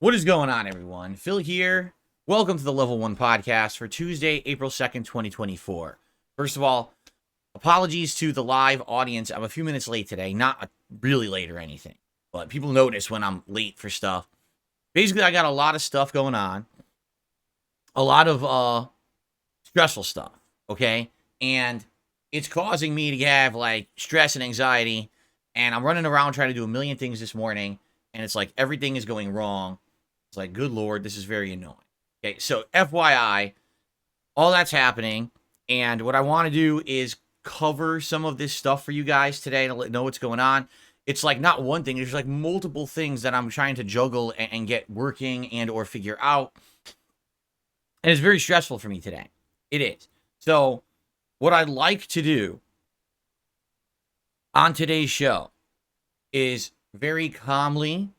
What is going on, everyone? Phil here. Welcome to the Level 1 podcast for Tuesday, April 2nd, 2024. First of all, apologies to the live audience. I'm a few minutes late today. Not really late or anything, but people notice when I'm late for stuff. Basically, I got a lot of stuff going on. A lot of stressful stuff, okay? And it's causing me to have, like, stress and anxiety. And I'm running around trying to do a million things this morning. And it's like everything is going wrong. It's like, good Lord, this is very annoying. Okay, so FYI, all that's happening. And what I want to do is cover some of this stuff for you guys today to let know what's going on. It's like not one thing. There's like multiple things that I'm trying to juggle and get working and or figure out. And it's very stressful for me today. It is. So what I'd like to do on today's show is very calmly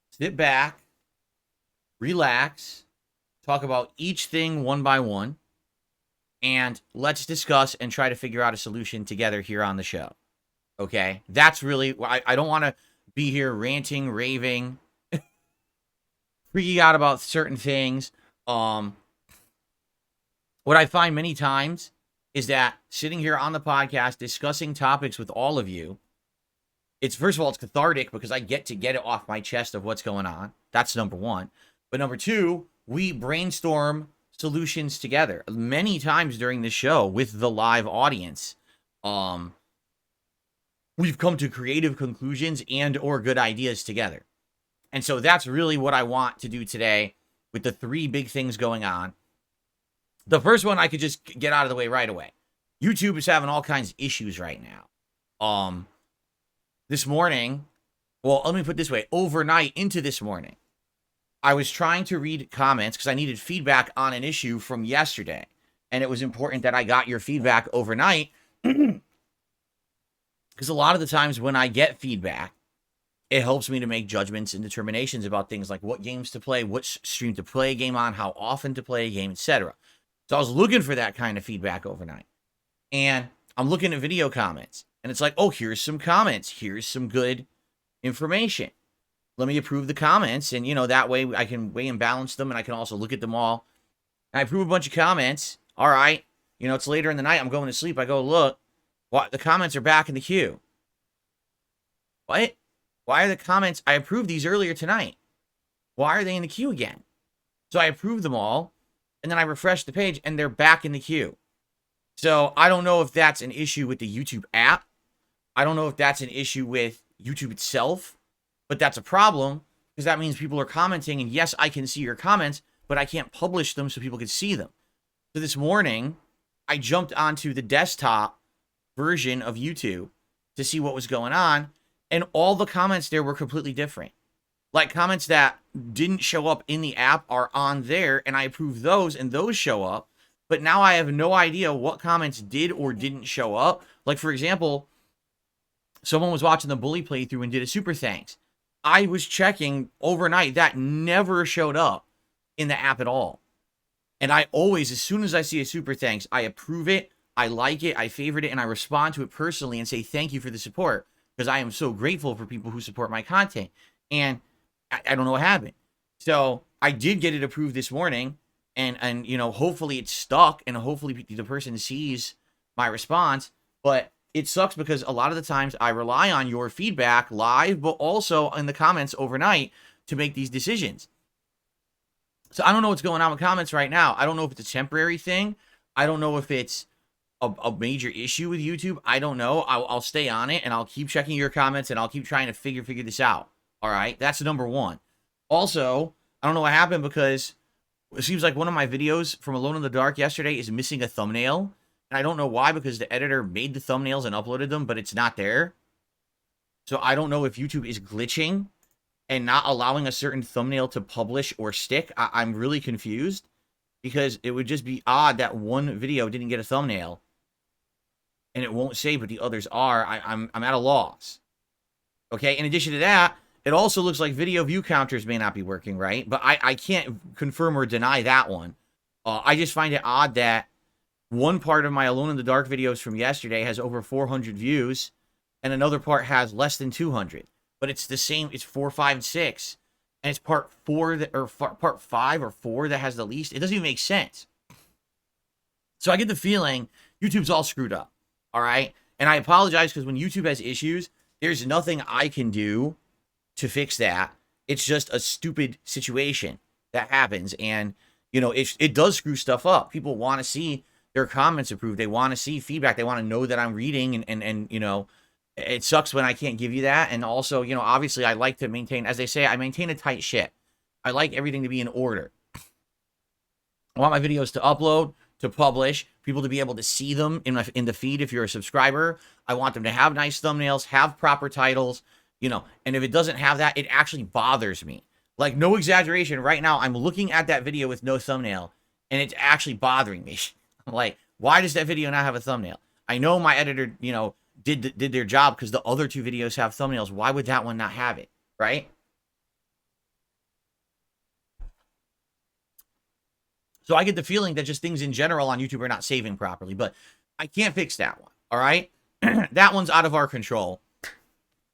sit back, relax, talk about each thing one by one, and let's discuss and try to figure out a solution together here on the show. Okay? That's really, I don't want to be here ranting, raving, freaking out about certain things. What I find many times is that sitting here on the podcast, discussing topics with all of you, it's, first of all, it's cathartic because I get to get it off my chest of what's going on. That's number one. But number two, we brainstorm solutions together many times during the show with the live audience. We've come to creative conclusions and or good ideas together. And so that's really what I want to do today with the three big things going on. The first one I could just get out of the way right away. YouTube is having all kinds of issues right now. This morning, well, let me put it this way, overnight into this morning, I was trying to read comments because I needed feedback on an issue from yesterday. And it was important that I got your feedback overnight because a lot of the times when I get feedback, it helps me to make judgments and determinations about things like what games to play, what stream to play a game on, how often to play a game, etc. So I was looking for that kind of feedback overnight. And I'm looking at video comments. And it's like, oh, here's some comments. Here's some good information. Let me approve the comments. And, that way I can weigh and balance them. And I can also look at them all. And I approve a bunch of comments. All right. It's later in the night. I'm going to sleep. I go, look, the comments are back in the queue. What? Why are the comments? I approved these earlier tonight. Why are they in the queue again? So I approved them all. And then I refreshed the page and they're back in the queue. So I don't know if that's an issue with the YouTube app. I don't know if that's an issue with YouTube itself. But that's a problem because that means people are commenting. And yes, I can see your comments, but I can't publish them so people can see them. So this morning, I jumped onto the desktop version of YouTube to see what was going on. And all the comments there were completely different. Like comments that didn't show up in the app are on there. And I approved those and those show up. But now I have no idea what comments did or didn't show up. Like, for example, someone was watching the Bully playthrough and did a super thanks. I was checking overnight. That never showed up in the app at all. And I always, as soon as I see a super thanks, I approve it, I like it, I favorite it, and I respond to it personally and say thank you for the support because I am so grateful for people who support my content. And I don't know what happened. So I did get it approved this morning. And hopefully it's stuck and hopefully the person sees my response. But it sucks because a lot of the times I rely on your feedback live, but also in the comments overnight to make these decisions. So I don't know what's going on with comments right now. I don't know if it's a temporary thing. I don't know if it's a major issue with YouTube. I don't know. I'll stay on it and I'll keep checking your comments and I'll keep trying to figure this out. All right. That's number one. Also, I don't know what happened because it seems like one of my videos from Alone in the Dark yesterday is missing a thumbnail. And I don't know why because the editor made the thumbnails and uploaded them, but it's not there. So I don't know if YouTube is glitching and not allowing a certain thumbnail to publish or stick. I'm really confused because it would just be odd that one video didn't get a thumbnail and it won't say, but the others are. I'm at a loss. Okay, in addition to that, it also looks like video view counters may not be working right, but I can't confirm or deny that one. I just find it odd that one part of my Alone in the Dark videos from yesterday has over 400 views, and another part has less than 200. But it's the same, it's 4, 5, and 6. and it's part 4 that, or part 5 or 4 that has the least. It doesn't even make sense. So I get the feeling YouTube's all screwed up. All right. And I apologize because when YouTube has issues, there's nothing I can do to fix that. It's just a stupid situation that happens. And, you know, it does screw stuff up. People want to see their comments approved. They want to see feedback. They want to know that I'm reading. And you know, it sucks when I can't give you that. And also, you know, obviously I like to maintain, as they say, I maintain a tight ship. I like everything to be in order. I want my videos to upload, to publish, people to be able to see them in the feed if you're a subscriber. I want them to have nice thumbnails, have proper titles, you know, and if it doesn't have that, it actually bothers me. Like, no exaggeration, right now, I'm looking at that video with no thumbnail, and it's actually bothering me. I'm like, why does that video not have a thumbnail? I know my editor, you know, did their job because the other 2 videos have thumbnails. Why would that one not have it, right? So I get the feeling that just things in general on YouTube are not saving properly, but I can't fix that one, all right? That one's out of our control.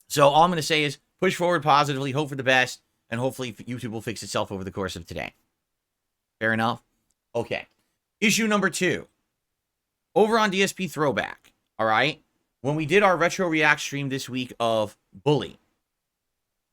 So all I'm going to say is push forward positively, hope for the best, and hopefully YouTube will fix itself over the course of today. Fair enough? Okay. Issue number 2. Over on DSP Throwback, all right? When we did our Retro React stream this week of Bully,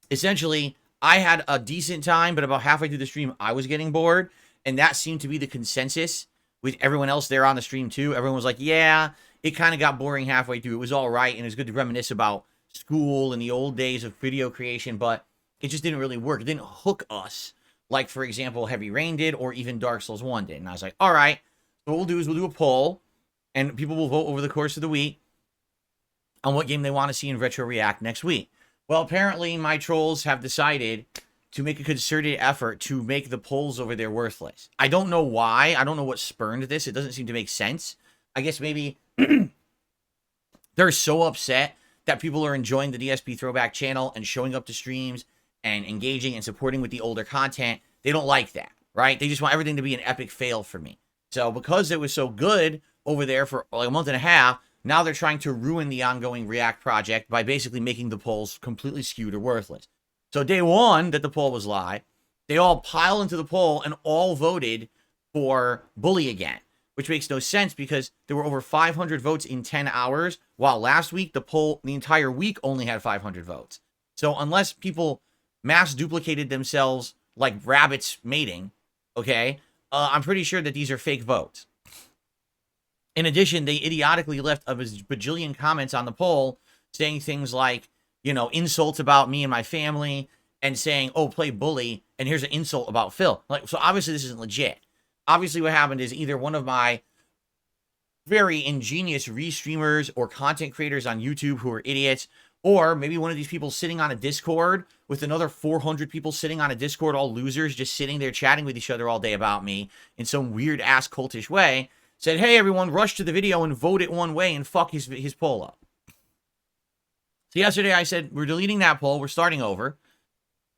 essentially, I had a decent time, but about halfway through the stream, I was getting bored. And that seemed to be the consensus with everyone else there on the stream, too. Everyone was like, yeah, it kind of got boring halfway through. It was all right, and it was good to reminisce about school and the old days of video creation, but it just didn't really work. It didn't hook us like, for example, Heavy Rain did or even Dark Souls 1 did. And I was like, all right, so what we'll do is we'll do a poll, and people will vote over the course of the week on what game they want to see in Retro React next week. Well, apparently my trolls have decided to make a concerted effort to make the polls over there worthless. I don't know why. I don't know what spurned this. It doesn't seem to make sense. I guess maybe they're so upset that people are enjoying the DSP Throwback channel and showing up to streams and engaging and supporting with the older content. They don't like that, right? They just want everything to be an epic fail for me. So because it was so good over there for like a month and a half, now they're trying to ruin the ongoing React project by basically making the polls completely skewed or worthless. So day 1 that the poll was live, they all piled into the poll and all voted for Bully again, which makes no sense because there were over 500 votes in 10 hours, while last week the entire week only had 500 votes. So unless people mass duplicated themselves like rabbits mating, okay, I'm pretty sure that these are fake votes. In addition, they idiotically left a bajillion comments on the poll saying things like, you know, insults about me and my family, and saying, oh, play Bully, and here's an insult about Phil. Like, so obviously this isn't legit. Obviously what happened is either one of my very ingenious restreamers or content creators on YouTube who are idiots, or maybe one of these people sitting on a Discord with another 400 people sitting on a Discord, all losers, just sitting there chatting with each other all day about me in some weird-ass cultish way, said, hey, everyone, rush to the video and vote it one way and fuck his poll up. So yesterday I said, we're deleting that poll. We're starting over.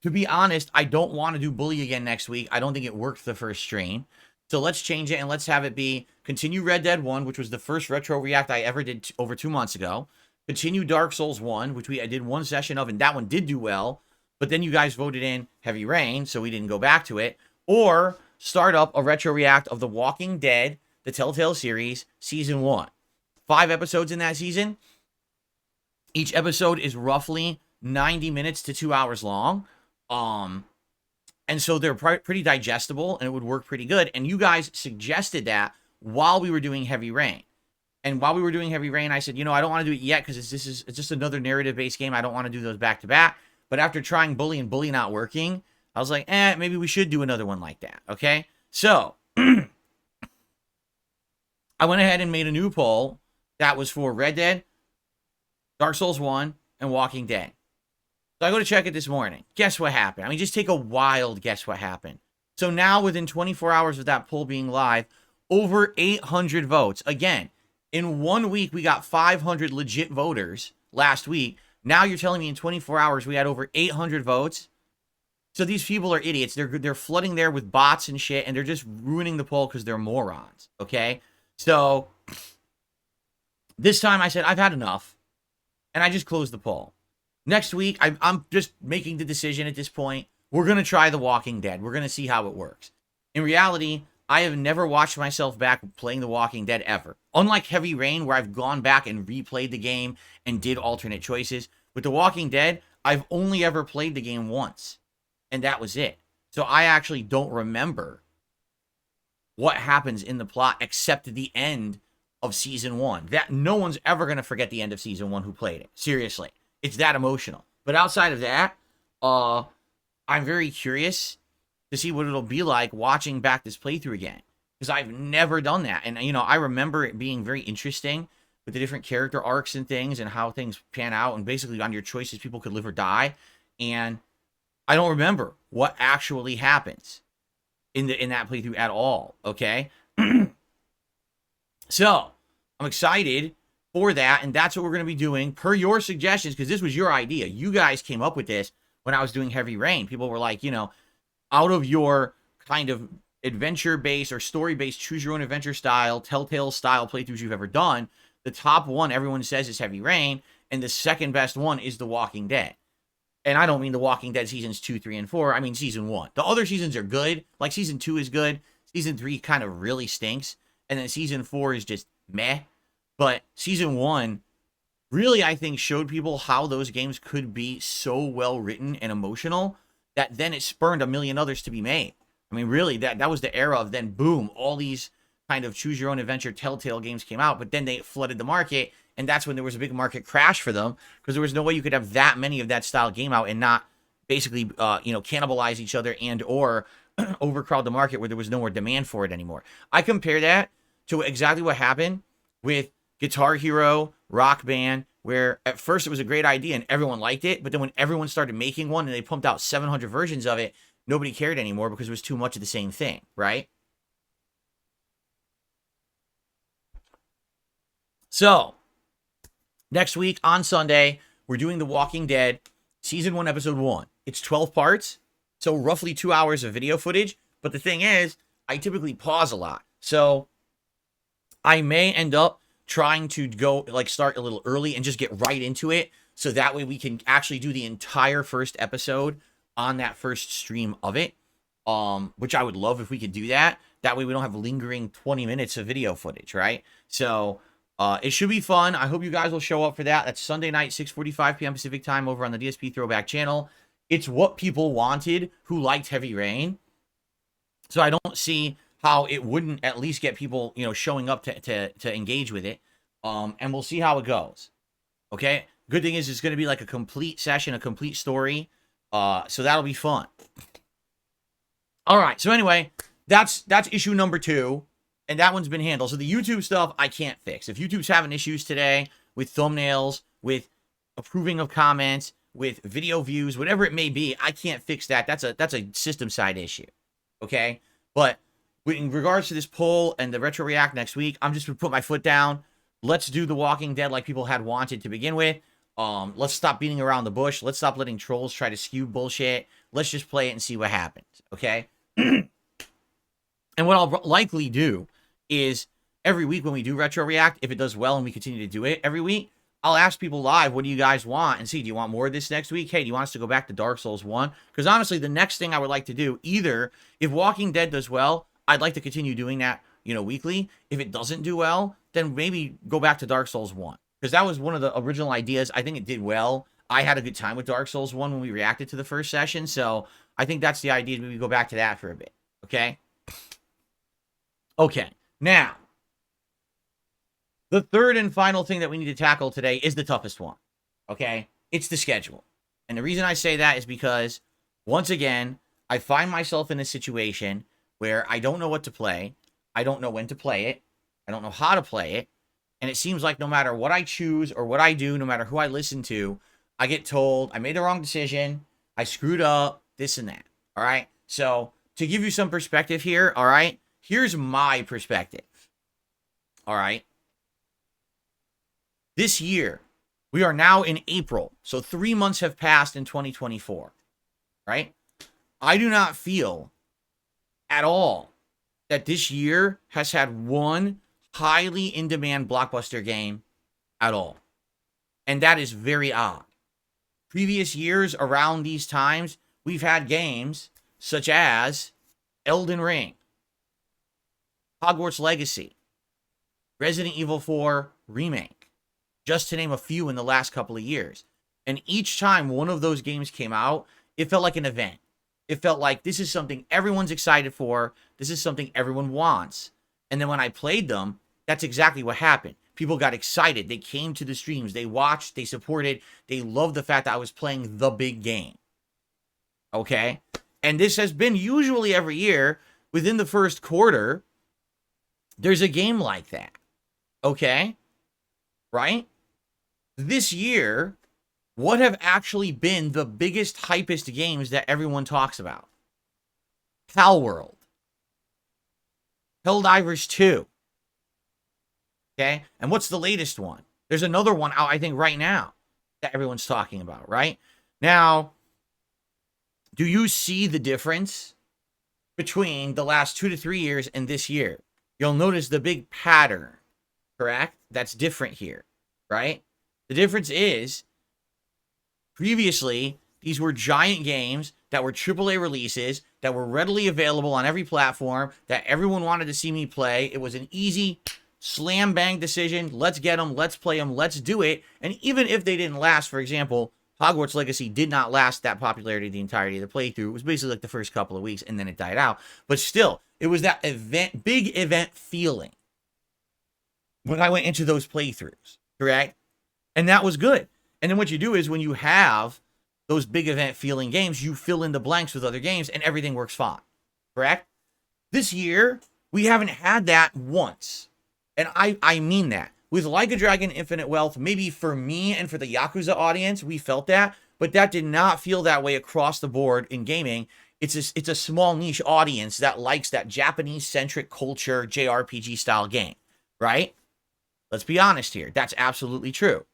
To be honest, I don't want to do Bully again next week. I don't think it worked the first stream. So let's change it and let's have it be continue Red Dead 1, which was the first Retro React I ever did over 2 months ago. Continue Dark Souls 1, which I did 1 session of, and that one did do well. But then you guys voted in Heavy Rain, so we didn't go back to it. Or start up a Retro React of The Walking Dead, the Telltale series, Season 1. 5 episodes in that season. Each episode is roughly 90 minutes to 2 hours long. And so they're pretty digestible, and it would work pretty good. And you guys suggested that while we were doing Heavy Rain. And while we were doing Heavy Rain, I said, you know, I don't want to do it yet because it's just another narrative-based game. I don't want to do those back-to-back. But after trying Bully and Bully not working, I was like, maybe we should do another one like that, okay? So I went ahead and made a new poll that was for Red Dead, Dark Souls 1, and Walking Dead. So I go to check it this morning. Guess what happened? I mean, just take a wild guess what happened. So now, within 24 hours of that poll being live, over 800 votes. Again, in 1 week, we got 500 legit voters last week. Now you're telling me in 24 hours we had over 800 votes? So these people are idiots. They're flooding there with bots and shit, and they're just ruining the poll because they're morons, okay? So this time I said, I've had enough, and I just closed the poll. Next week, I'm just making the decision at this point we're going to try The Walking Dead. We're going to see how it works. In reality, I have never watched myself back playing The Walking Dead ever. Unlike Heavy Rain, where I've gone back and replayed the game and did alternate choices, with The Walking Dead, I've only ever played the game once, and that was it. So I actually don't remember what happens in the plot except the end of season 1. That no one's ever going to forget the end of season 1 who played it. Seriously. It's that emotional. But outside of that, I'm very curious to see what it'll be like watching back this playthrough again, because I've never done that. And, you know, I remember it being very interesting with the different character arcs and things and how things pan out, and basically on your choices, people could live or die. And I don't remember what actually happens in that playthrough at all, okay? So, I'm excited for that, and that's what we're going to be doing per your suggestions, because this was your idea. You guys came up with this when I was doing Heavy Rain. People were like, you know, out of your kind of adventure-based or story-based choose-your-own-adventure style, Telltale style playthroughs you've ever done, the top one everyone says is Heavy Rain, and the second best one is The Walking Dead. And I don't mean The Walking Dead seasons 2, 3, and 4. I mean season 1. The other seasons are good. Like, season 2 is good. Season 3 kind of really stinks. And then season 4 is just meh. But season 1 really, I think, showed people how those games could be so well written and emotional that then it spurned a million others to be made. I mean, really, that was the era of then, boom, all these kind of choose-your-own-adventure Telltale games came out. But then they flooded the market, and that's when there was a big market crash for them, because there was no way you could have that many of that style game out and not basically, cannibalize each other and or overcrowd the market where there was no more demand for it anymore. I compare that to exactly what happened with Guitar Hero, Rock Band, where at first it was a great idea and everyone liked it, but then when everyone started making one and they pumped out 700 versions of it, nobody cared anymore because it was too much of the same thing, right? So, next week on Sunday, we're doing The Walking Dead Season 1, Episode 1. It's 12 parts, so roughly 2 hours of video footage. But the thing is, I typically pause a lot. So, I may end up trying to go, like, start a little early and just get right into it. So that way we can actually do the entire first episode on that first stream of it. Which I would love if we could do that. That way we don't have lingering 20 minutes of video footage, right? So, it should be fun. I hope you guys will show up for that. That's Sunday night, 6:45 p.m. Pacific time over on the DSP Throwback channel. It's what people wanted who liked Heavy Rain. So I don't see how it wouldn't at least get people, showing up to engage with it. And we'll see how it goes. Okay? Good thing is it's going to be like a complete session, a complete story. So that'll be fun. All right. So anyway, that's issue number 2. And that one's been handled. So the YouTube stuff, I can't fix. If YouTube's having issues today with thumbnails, with approving of comments, with video views, whatever it may be, I can't fix that. That's a system side issue. Okay? But in regards to this poll and the Retro React next week, I'm just going to put my foot down. Let's do The Walking Dead like people had wanted to begin with. Let's stop beating around the bush. Let's stop letting trolls try to skew bullshit. Let's just play it and see what happens. Okay? And what I'll likely do is every week when we do Retro React, if it does well and we continue to do it every week, I'll ask people live, what do you guys want? And see, do you want more of this next week? Hey, do you want us to go back to Dark Souls 1? Because honestly, the next thing I would like to do, either if Walking Dead does well, I'd like to continue doing that, weekly. If it doesn't do well, then maybe go back to Dark Souls 1. Because that was one of the original ideas. I think it did well. I had a good time with Dark Souls 1 when we reacted to the first session. So I think that's the idea. Maybe go back to that for a bit. Okay? Okay. Now, the third and final thing that we need to tackle today is the toughest one, okay? It's the schedule. And the reason I say that is because, once again, I find myself in a situation where I don't know what to play. I don't know when to play it. I don't know how to play it. And it seems like no matter what I choose or what I do, no matter who I listen to, I get told I made the wrong decision, I screwed up, this and that, all right? So, to give you some perspective here, all right? Here's my perspective. All right. This year, we are now in April. So 3 months have passed in 2024. Right? I do not feel at all that this year has had one highly in-demand blockbuster game at all. And that is very odd. Previous years around these times, we've had games such as Elden Ring, Hogwarts Legacy, Resident Evil 4 Remake, just to name a few in the last couple of years. And each time one of those games came out, it felt like an event. It felt like this is something everyone's excited for. This is something everyone wants. And then when I played them, that's exactly what happened. People got excited. They came to the streams. They watched. They supported. They loved the fact that I was playing the big game. Okay? And this has been usually every year. Within the first quarter, there's a game like that. Okay? Right? This year, what have actually been the biggest, hypest games that everyone talks about? Palworld. Helldivers 2. Okay? And what's the latest one? There's another one out, I think, right now that everyone's talking about, right? Now, do you see the difference between the last 2 to 3 years and this year? You'll notice the big pattern, correct? That's different here, right? The difference is, previously, these were giant games that were AAA releases, that were readily available on every platform, that everyone wanted to see me play. It was an easy slam bang decision. Let's get them, let's play them, let's do it. And even if they didn't last, for example, Hogwarts Legacy did not last that popularity the entirety of the playthrough. It was basically like the first couple of weeks and then it died out. But still, it was that event, big event feeling when I went into those playthroughs, correct? And that was good. And then what you do is when you have those big event feeling games, you fill in the blanks with other games and everything works fine, correct? This year, we haven't had that once. And I mean that. With Like a Dragon Infinite Wealth, maybe for me and for the Yakuza audience, we felt that. But that did not feel that way across the board in gaming. It's a small niche audience that likes that Japanese-centric culture JRPG style game, right? Let's be honest here. That's absolutely true.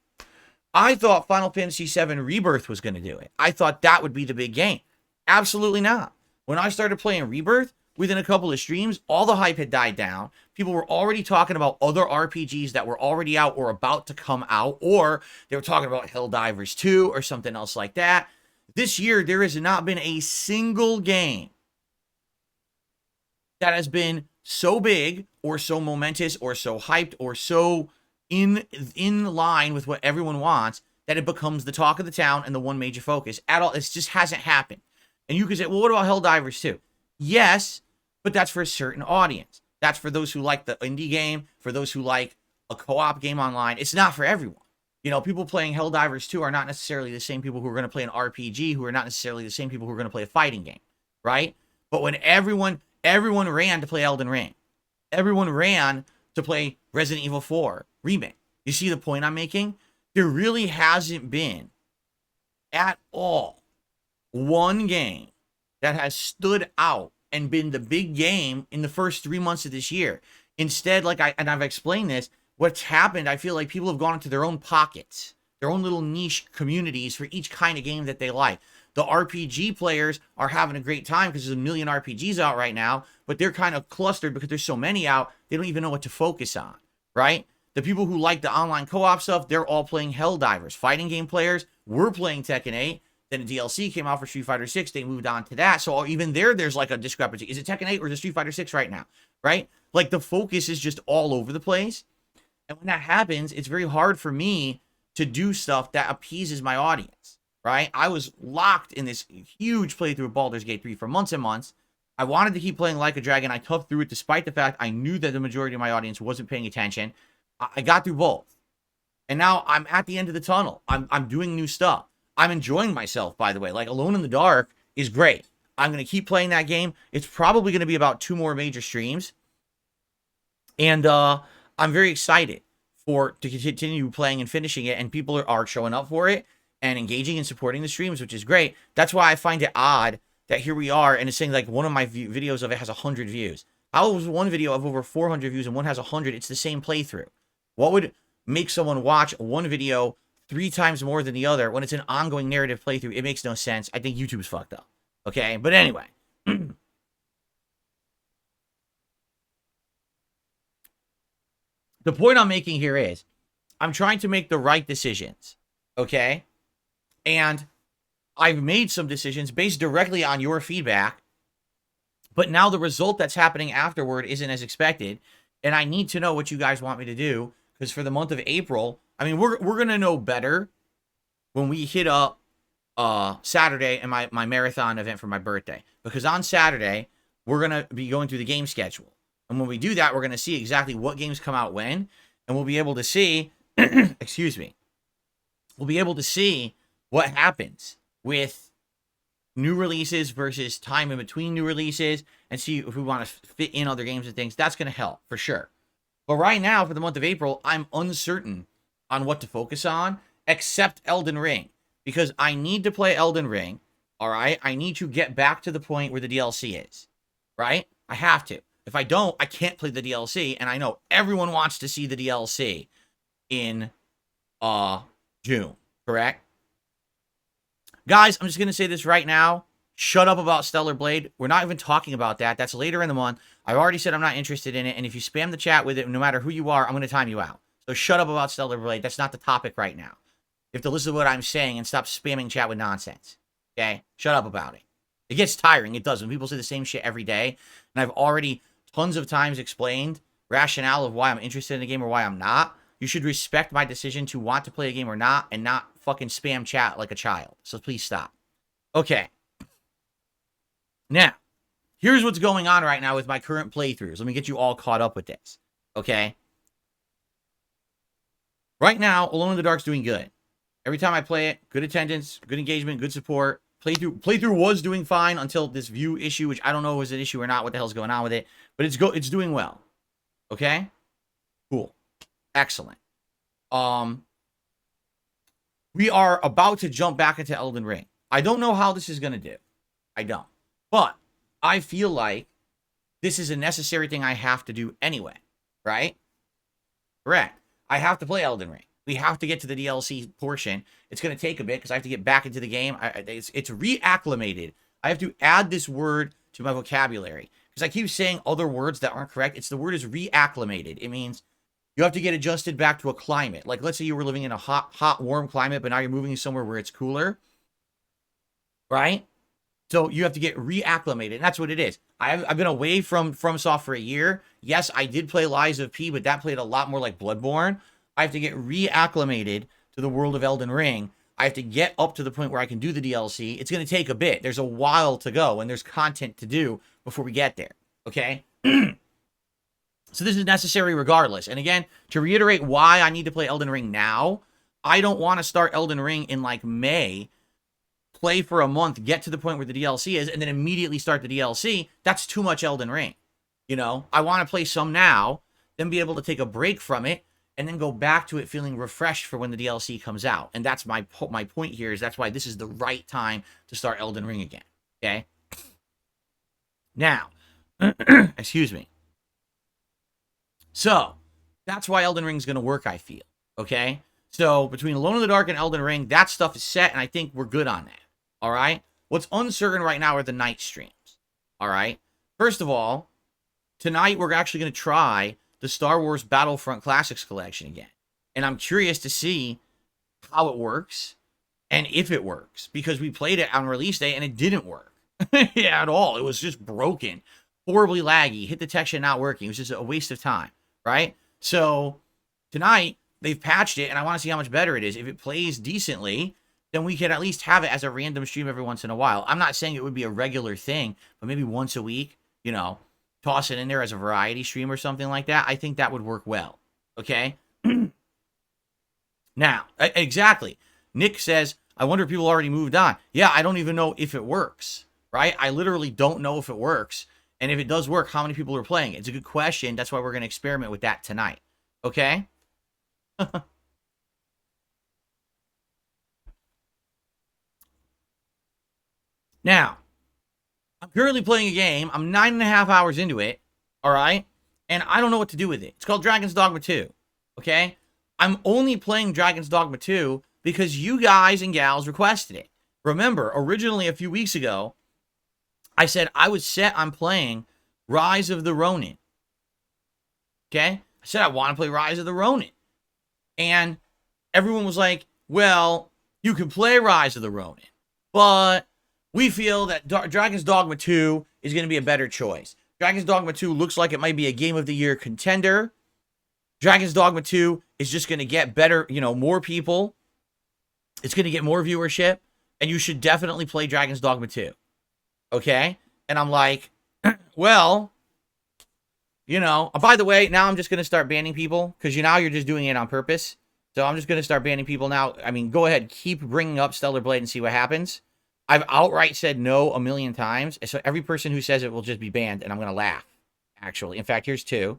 I thought Final Fantasy VII Rebirth was going to do it. I thought that would be the big game. Absolutely not. When I started playing Rebirth, within a couple of streams, all the hype had died down. People were already talking about other RPGs that were already out or about to come out, or they were talking about Helldivers 2 or something else like that. This year, there has not been a single game that has been so big or so momentous or so hyped or so in line with what everyone wants that it becomes the talk of the town and the one major focus at all. It just hasn't happened. And you can say, well, what about Helldivers 2? Yes, but that's for a certain audience. That's for those who like the indie game, for those who like a co-op game online. It's not for everyone. You know, people playing Helldivers 2 are not necessarily the same people who are going to play an RPG, who are not necessarily the same people who are going to play a fighting game, right? But when everyone ran to play Elden Ring, everyone ran to play Resident Evil 4 Remake. You see the point I'm making? There really hasn't been at all one game that has stood out and been the big game in the first 3 months of this year. Instead, I've explained this, what's happened, I feel like people have gone into their own pockets, their own little niche communities for each kind of game that they like. The RPG players are having a great time because there's a million RPGs out right now, but they're kind of clustered because there's so many out, they don't even know what to focus on, right? The people who like the online co-op stuff, they're all playing Helldivers. Fighting game players, we're playing Tekken 8. Then a DLC came out for Street Fighter 6. They moved on to that. So even there's like a discrepancy. Is it Tekken 8 or is it Street Fighter 6 right now? Right? Like the focus is just all over the place. And when that happens, it's very hard for me to do stuff that appeases my audience. Right? I was locked in this huge playthrough of Baldur's Gate 3 for months and months. I wanted to keep playing Like a Dragon. I toughed through it despite the fact I knew that the majority of my audience wasn't paying attention. I got through both. And now I'm at the end of the tunnel. I'm doing new stuff. I'm enjoying myself, by the way. Like, Alone in the Dark is great. I'm going to keep playing that game. It's probably going to be about 2 more major streams. And I'm very excited to continue playing and finishing it. And people are showing up for it and engaging and supporting the streams, which is great. That's why I find it odd that here we are, and it's saying, like, one of my videos of it has 100 views. How is one video of over 400 views and one has 100? It's the same playthrough. What would make someone watch one video 3 times more than the other when it's an ongoing narrative playthrough? It makes no sense. I think YouTube's fucked up. Okay? But anyway. The point I'm making here is I'm trying to make the right decisions. Okay? And I've made some decisions based directly on your feedback, but now the result that's happening afterward isn't as expected, and I need to know what you guys want me to do, because for the month of April, I mean, we're going to know better when we hit up Saturday and my marathon event for my birthday, because on Saturday, we're going to be going through the game schedule. And when we do that, we're going to see exactly what games come out when, and we'll be able to see, excuse me, we'll be able to see what happens with new releases versus time in between new releases, and see if we want to fit in other games and things. That's going to help for sure. But right now, for the month of April, I'm uncertain on what to focus on, except Elden Ring, because I need to play Elden Ring. All right, I need to get back to the point where the DLC is. Right, I have to. If I don't, I can't play the DLC, and I know everyone wants to see the DLC in June, correct? Guys, I'm just going to say this right now. Shut up about Stellar Blade. We're not even talking about that. That's later in the month. I've already said I'm not interested in it, and if you spam the chat with it, no matter who you are, I'm going to time you out. So shut up about Stellar Blade. That's not the topic right now. You have to listen to what I'm saying and stop spamming chat with nonsense. Okay? Shut up about it. It gets tiring. It does. When people say the same shit every day, and I've already tons of times explained rationale of why I'm interested in a game or why I'm not, you should respect my decision to want to play a game or not, and not fucking spam chat like a child. So please stop. Okay. Now, here's what's going on right now with my current playthroughs. Let me get you all caught up with this. Okay? Right now, Alone in the Dark's doing good. Every time I play it, good attendance, good engagement, good support. Playthrough was doing fine until this view issue, which I don't know if it was an issue or not, what the hell's going on with it, but it's doing well. Okay? Cool. Excellent. We are about to jump back into Elden Ring. I don't know how this is going to do. I don't. But I feel like this is a necessary thing I have to do anyway, right? Correct. I have to play Elden Ring. We have to get to the DLC portion. It's going to take a bit because I have to get back into the game. It's reacclimated. I have to add this word to my vocabulary because I keep saying other words that aren't correct. The word is reacclimated. It means you have to get adjusted back to a climate. Like, let's say you were living in a hot, warm climate, but now you're moving somewhere where it's cooler, right? So you have to get reacclimated, and that's what it is. I've been away from FromSoft for a year. Yes, I did play Lies of P, but that played a lot more like Bloodborne. I have to get reacclimated to the world of Elden Ring. I have to get up to the point where I can do the DLC. It's going to take a bit. There's a while to go, and there's content to do before we get there, okay? So this is necessary regardless. And again, to reiterate why I need to play Elden Ring now, I don't want to start Elden Ring in like May, play for a month, get to the point where the DLC is, and then immediately start the DLC. That's too much Elden Ring. You know, I want to play some now, then be able to take a break from it, and then go back to it feeling refreshed for when the DLC comes out. And that's my point here, is that's why this is the right time to start Elden Ring again. Okay? Now, excuse me. So, that's why Elden Ring is going to work, I feel. Okay? So, between Alone in the Dark and Elden Ring, that stuff is set, and I think we're good on that. All right? What's uncertain right now are the night streams. All right? First of all, tonight we're actually going to try the Star Wars Battlefront Classics collection again. And I'm curious to see how it works and if it works, because we played it on release day and it didn't work at all. It was just broken, horribly laggy, hit detection not working. It was just a waste of time, right? So tonight they've patched it and I want to see how much better it is. If it plays decently, then we can at least have it as a random stream every once in a while. I'm not saying it would be a regular thing, but maybe once a week, you know, toss it in there as a variety stream or something like that. I think that would work well. Okay? Now, exactly. Nick says, I wonder if people already moved on. Yeah, I don't even know if it works, right? I literally don't know if it works. And if it does work, how many people are playing it? It's a good question. That's why we're going to experiment with that tonight. Okay? Now, I'm currently playing a game. I'm 9.5 hours into it. All right? And I don't know what to do with it. It's called Dragon's Dogma 2. Okay? I'm only playing Dragon's Dogma 2 because you guys and gals requested it. Remember, originally a few weeks ago, I said I was set on playing Rise of the Ronin. Okay? I said I want to play Rise of the Ronin. And everyone was like, well, you can play Rise of the Ronin. but we feel that Dragon's Dogma 2 is going to be a better choice. Dragon's Dogma 2 looks like it might be a Game of the Year contender. Dragon's Dogma 2 is just going to get better, more people. It's going to get more viewership, and you should definitely play Dragon's Dogma 2. Okay? And I'm like, well, by the way, now I'm just going to start banning people, because now you're just doing it on purpose. So I'm just going to start banning people now. I mean, go ahead, keep bringing up Stellar Blade and see what happens. I've outright said no a million times, so every person who says it will just be banned, and I'm going to laugh, actually. In fact, here's 2.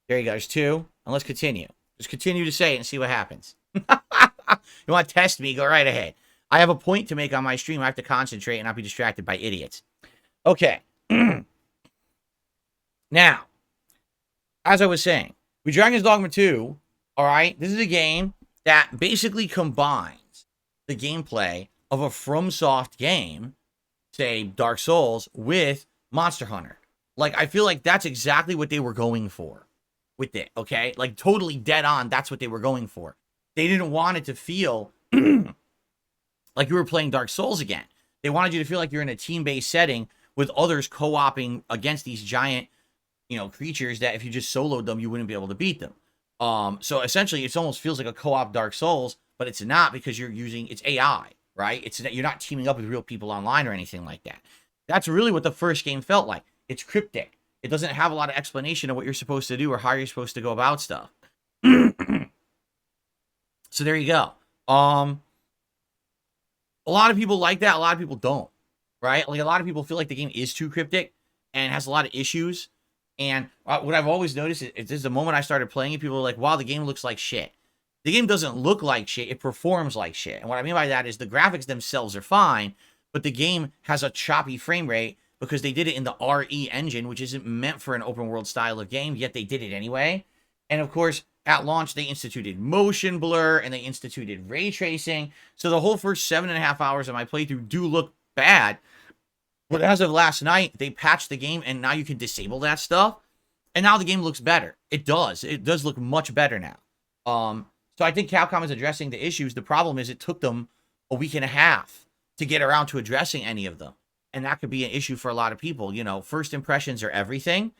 There you go, there's 2, and let's continue. Just continue to say it and see what happens. You want to test me, go right ahead. I have a point to make on my stream. I have to concentrate and not be distracted by idiots. Okay. Now, as I was saying, with Dragon's Dogma 2, all right, this is a game that basically combines the gameplay of a FromSoft game, say Dark Souls, with Monster Hunter. Like, I feel like that's exactly what they were going for with it, okay? Like, totally dead on, that's what they were going for. They didn't want it to feel like you were playing Dark Souls again. They wanted you to feel like you're in a team-based setting with others co-oping against these giant, creatures that if you just soloed them, you wouldn't be able to beat them. So essentially, it almost feels like a co-op Dark Souls, but it's not, because it's AI, right? You're not teaming up with real people online or anything like that. That's really what the first game felt like. It's cryptic. It doesn't have a lot of explanation of what you're supposed to do or how you're supposed to go about stuff. So there you go. A lot of people like that. A lot of people don't, right? Like, a lot of people feel like the game is too cryptic and has a lot of issues. And what I've always noticed is the moment I started playing it, people were like, wow, the game looks like shit. The game doesn't look like shit. It performs like shit. And what I mean by that is the graphics themselves are fine, but the game has a choppy frame rate because they did it in the RE engine, which isn't meant for an open world style of game, yet they did it anyway. And of course, at launch, they instituted motion blur and they instituted ray tracing. So the whole first 7.5 hours of my playthrough do look bad. But as of last night, they patched the game and now you can disable that stuff. And now the game looks better. It does. It does look much better now. So I think Capcom is addressing the issues. The problem is it took them a week and a half to get around to addressing any of them. And that could be an issue for a lot of people. First impressions are everything,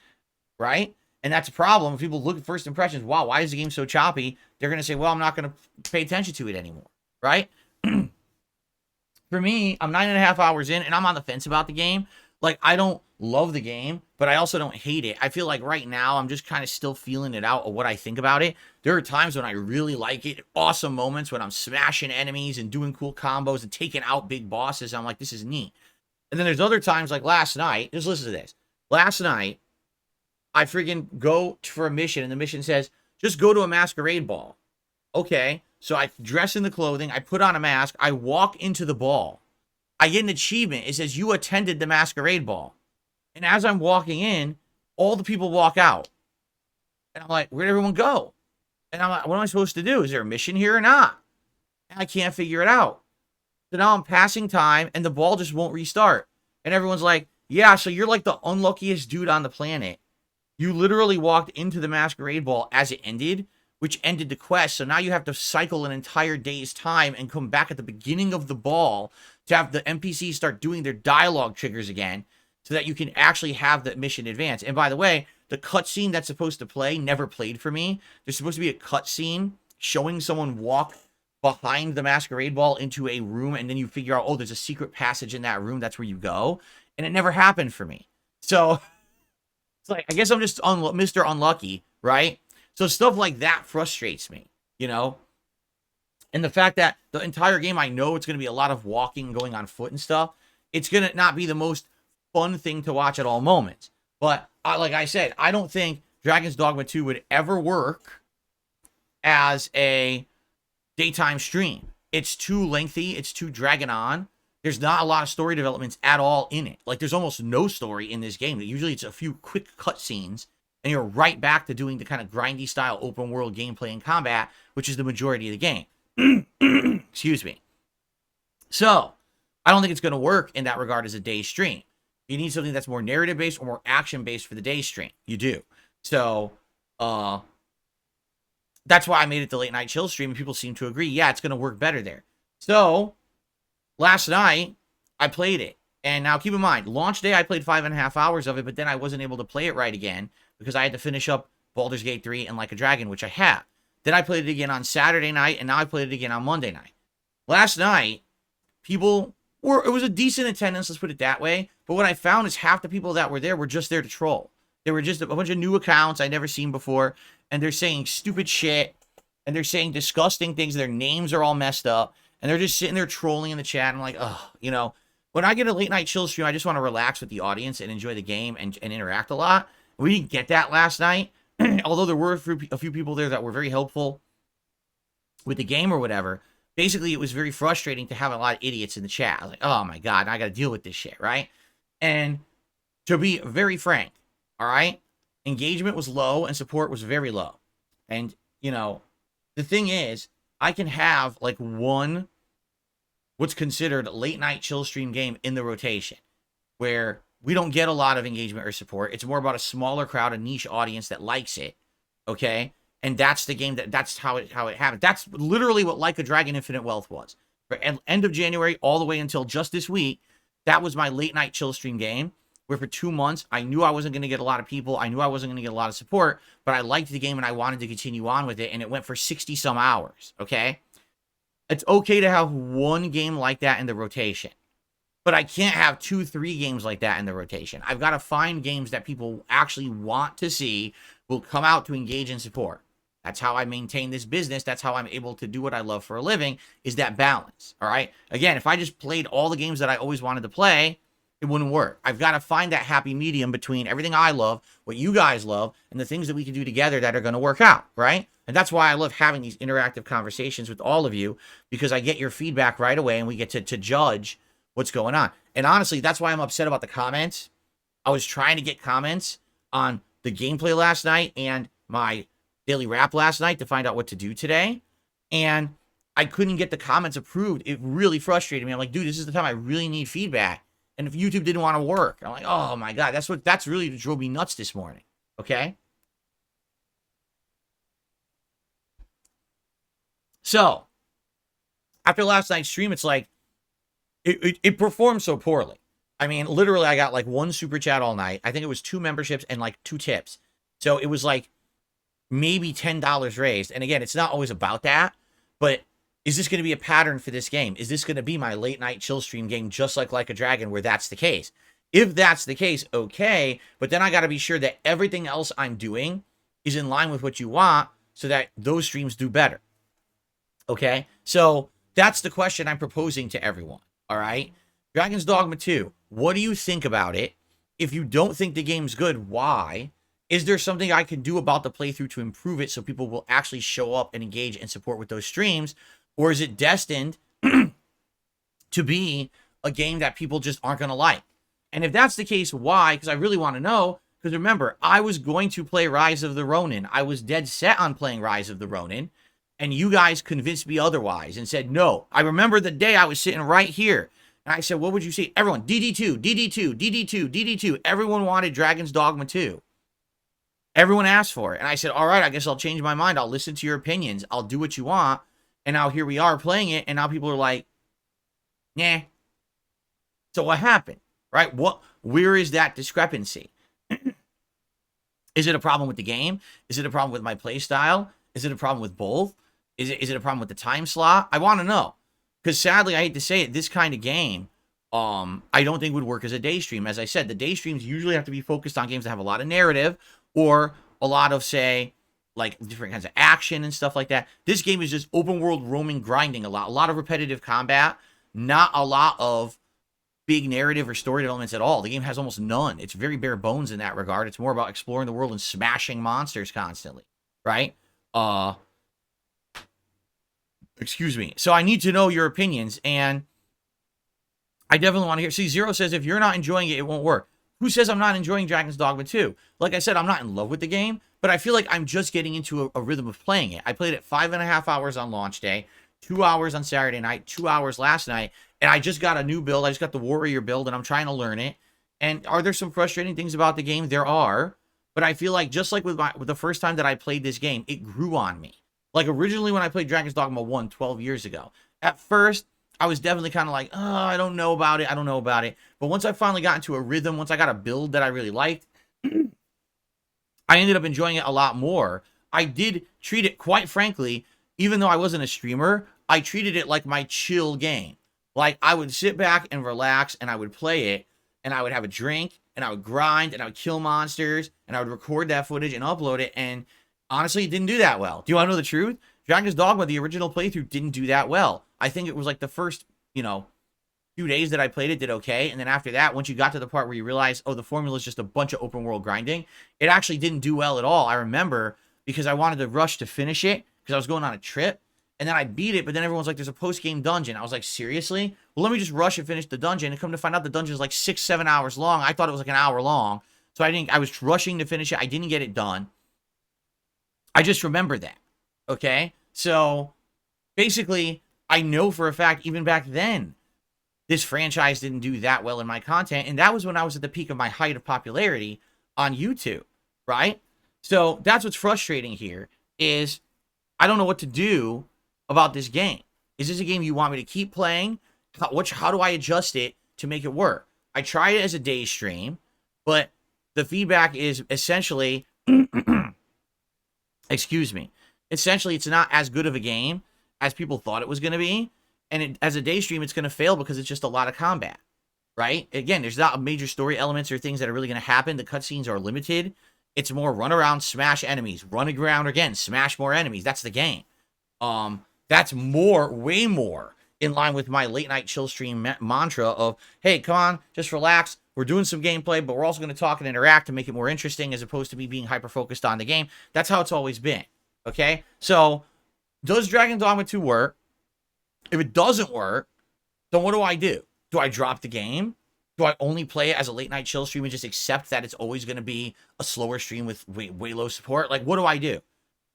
right? And that's a problem. If people look at first impressions, wow, why is the game so choppy? They're going to say, well, I'm not going to pay attention to it anymore, right? For me, I'm 9.5 hours in, and I'm on the fence about the game. Like, I don't love the game, but I also don't hate it. I feel like right now, I'm just kind of still feeling it out of what I think about it. There are times when I really like it. Awesome moments when I'm smashing enemies and doing cool combos and taking out big bosses. I'm like, this is neat. And then there's other times, like last night. Just listen to this. Last night, I freaking go for a mission, and the mission says, just go to a masquerade ball. Okay, so I dress in the clothing, I put on a mask, I walk into the ball. I get an achievement. It says, you attended the masquerade ball. And as I'm walking in, all the people walk out. And I'm like, where'd everyone go? And I'm like, what am I supposed to do? Is there a mission here or not? And I can't figure it out. So now I'm passing time, and the ball just won't restart. And everyone's like, yeah, so you're like the unluckiest dude on the planet. You literally walked into the masquerade ball as it ended, which ended the quest. So now you have to cycle an entire day's time and come back at the beginning of the ball to have the NPCs start doing their dialogue triggers again so that you can actually have the mission advance. And by the way, the cutscene that's supposed to play never played for me. There's supposed to be a cutscene showing someone walk behind the masquerade ball into a room, and then you figure out, oh, there's a secret passage in that room. That's where you go. And it never happened for me. So it's like, I guess I'm just Mr. Unlucky, right? So stuff like that frustrates me, And the fact that the entire game, I know it's going to be a lot of walking, going on foot and stuff. It's going to not be the most fun thing to watch at all moments. But like I said, I don't think Dragon's Dogma 2 would ever work as a daytime stream. It's too lengthy. It's too dragging on. There's not a lot of story developments at all in it. Like, there's almost no story in this game. Usually it's a few quick cutscenes, and you're right back to doing the kind of grindy style open world gameplay and combat, which is the majority of the game. Excuse me. So, I don't think it's going to work in that regard as a day stream. You need something that's more narrative based or more action based for the day stream. You do. So, that's why I made it the late night chill stream, and people seem to agree. Yeah, it's going to work better there. So, last night, I played it. And now keep in mind, launch day, I played 5.5 hours of it, but then I wasn't able to play it right again because I had to finish up Baldur's Gate 3 and Like a Dragon, which I have. Then I played it again on Saturday night, and now I played it again on Monday night. Last night, it was a decent attendance, let's put it that way. But what I found is half the people that were there were just there to troll. They were just a bunch of new accounts I'd never seen before, and they're saying stupid shit, and they're saying disgusting things. Their names are all messed up, and they're just sitting there trolling in the chat. And I'm like, oh, you know, when I get a late night chill stream, I just want to relax with the audience and enjoy the game and interact a lot. We didn't get that last night, although there were a few people there that were very helpful with the game or whatever. Basically, it was very frustrating to have a lot of idiots in the chat. I was like, oh my God, I got to deal with this shit, right? And to be very frank, all right, engagement was low and support was very low. And, you know, the thing is, I can have like one what's considered late night chill stream game in the rotation where we don't get a lot of engagement or support. It's more about a smaller crowd, a niche audience that likes it, okay? And that's the game that's how it happened. That's literally what Like a Dragon Infinite Wealth was. For end of January all the way until just this week, that was my late night chill stream game where for 2 months, I knew I wasn't going to get a lot of people. I knew I wasn't going to get a lot of support, but I liked the game and I wanted to continue on with it, and it went for 60 some hours, okay? It's okay to have one game like that in the rotation, but I can't have 2-3 games like that in the rotation. I've got to find games that people actually want to see, will come out to engage and support. That's how I maintain this business. That's how I'm able to do what I love for a living, is that balance, all right? Again, if I just played all the games that I always wanted to play, it wouldn't work. I've got to find that happy medium between everything I love, what you guys love, and the things that we can do together that are going to work out, right? And that's why I love having these interactive conversations with all of you, because I get your feedback right away and we get to judge what's going on. And honestly, that's why I'm upset about the comments. I was trying to get comments on the gameplay last night and my daily wrap last night to find out what to do today, and I couldn't get the comments approved. It really frustrated me. I'm like, dude, this is the time I really need feedback. And if YouTube didn't want to work, I'm like, oh my God, that's really what drove me nuts this morning. Okay. So after last night's stream, it's like, it performed so poorly. I mean, literally, I got like 1 super chat all night. I think it was 2 memberships and like 2 tips. So it was like maybe $10 raised. And again, it's not always about that, but is this going to be a pattern for this game? Is this going to be my late night chill stream game, just like a Dragon, where that's the case? If that's the case, okay, but then I got to be sure that everything else I'm doing is in line with what you want so that those streams do better. Okay, so that's the question I'm proposing to everyone, all right? Dragon's Dogma 2, what do you think about it? If you don't think the game's good, why? Is there something I can do about the playthrough to improve it so people will actually show up and engage and support with those streams? Or is it destined to be a game that people just aren't going to like? And if that's the case, why? Because I really want to know. Because remember, I was going to play Rise of the Ronin. I was dead set on playing Rise of the Ronin. And you guys convinced me otherwise and said, no. I remember the day I was sitting right here. And I said, what would you say? Everyone, DD2, DD2, DD2, DD2. Everyone wanted Dragon's Dogma 2. Everyone asked for it. And I said, all right, I guess I'll change my mind. I'll listen to your opinions. I'll do what you want. And now here we are playing it, and now people are like, nah. So what happened, right? Where is that discrepancy? Is it a problem with the game? Is it a problem with my play style? Is it a problem with both? Is it a problem with the time slot? I want to know. Because sadly, I hate to say it, this kind of game, I don't think would work as a day stream. As I said, the day streams usually have to be focused on games that have a lot of narrative or a lot of, say, like different kinds of action and stuff like that. This game is just open world roaming, grinding a lot of repetitive combat, not a lot of big narrative or story elements at all. The game has almost none. It's very bare bones in that regard. It's more about exploring the world and smashing monsters constantly, right? Excuse me. So I need to know your opinions, and I definitely want to hear. See, Zero says if you're not enjoying it, it won't work. Who says I'm not enjoying Dragon's Dogma 2? Like I said, I'm not in love with the game, but I feel like I'm just getting into a rhythm of playing it. I played it 5.5 hours on launch day, 2 hours on Saturday night, 2 hours last night, and I just got a new build. I just got the Warrior build, and I'm trying to learn it. And are there some frustrating things about the game? There are, but I feel like just like with the first time that I played this game, it grew on me. Like originally when I played Dragon's Dogma 1 12 years ago, at first, I was definitely kind of like, oh, I don't know about it. I don't know about it. But once I finally got into a rhythm, once I got a build that I really liked, I ended up enjoying it a lot more. I did treat it, quite frankly, even though I wasn't a streamer, I treated it like my chill game. Like, I would sit back and relax, and I would play it, and I would have a drink, and I would grind, and I would kill monsters, and I would record that footage and upload it, and honestly, it didn't do that well. Do you want to know the truth? Dragon's Dogma, the original playthrough, didn't do that well. I think it was like the first, few days that I played it did okay, and then after that, once you got to the part where you realize, oh, the formula is just a bunch of open world grinding, it actually didn't do well at all. I remember, because I wanted to rush to finish it, because I was going on a trip, and then I beat it, but then everyone's like, there's a post-game dungeon. I was like, seriously? Well, let me just rush and finish the dungeon, and come to find out the dungeon is like 6-7 hours long. I thought it was like an hour long, so I was rushing to finish it. I didn't get it done. I just remember that, okay? So, basically, I know for a fact, even back then, this franchise didn't do that well in my content, and that was when I was at the peak of my height of popularity on YouTube, right? So, that's what's frustrating here, is I don't know what to do about this game. Is this a game you want me to keep playing? How do I adjust it to make it work? I tried it as a day stream, but the feedback is essentially... excuse me. Essentially, it's not as good of a game as people thought it was going to be. And as a day stream, it's going to fail because it's just a lot of combat, right? Again, there's not major story elements or things that are really going to happen. The cutscenes are limited. It's more run around, smash enemies, run around again, smash more enemies. That's the game. That's way more in line with my late night chill stream mantra of, hey, come on, just relax. We're doing some gameplay, but we're also going to talk and interact to make it more interesting as opposed to me being hyper-focused on the game. That's how it's always been, okay? So, does Dragon's Dogma 2 work? If it doesn't work, then what do I do? Do I drop the game? Do I only play it as a late-night chill stream and just accept that it's always going to be a slower stream with way low support? Like, what do I do?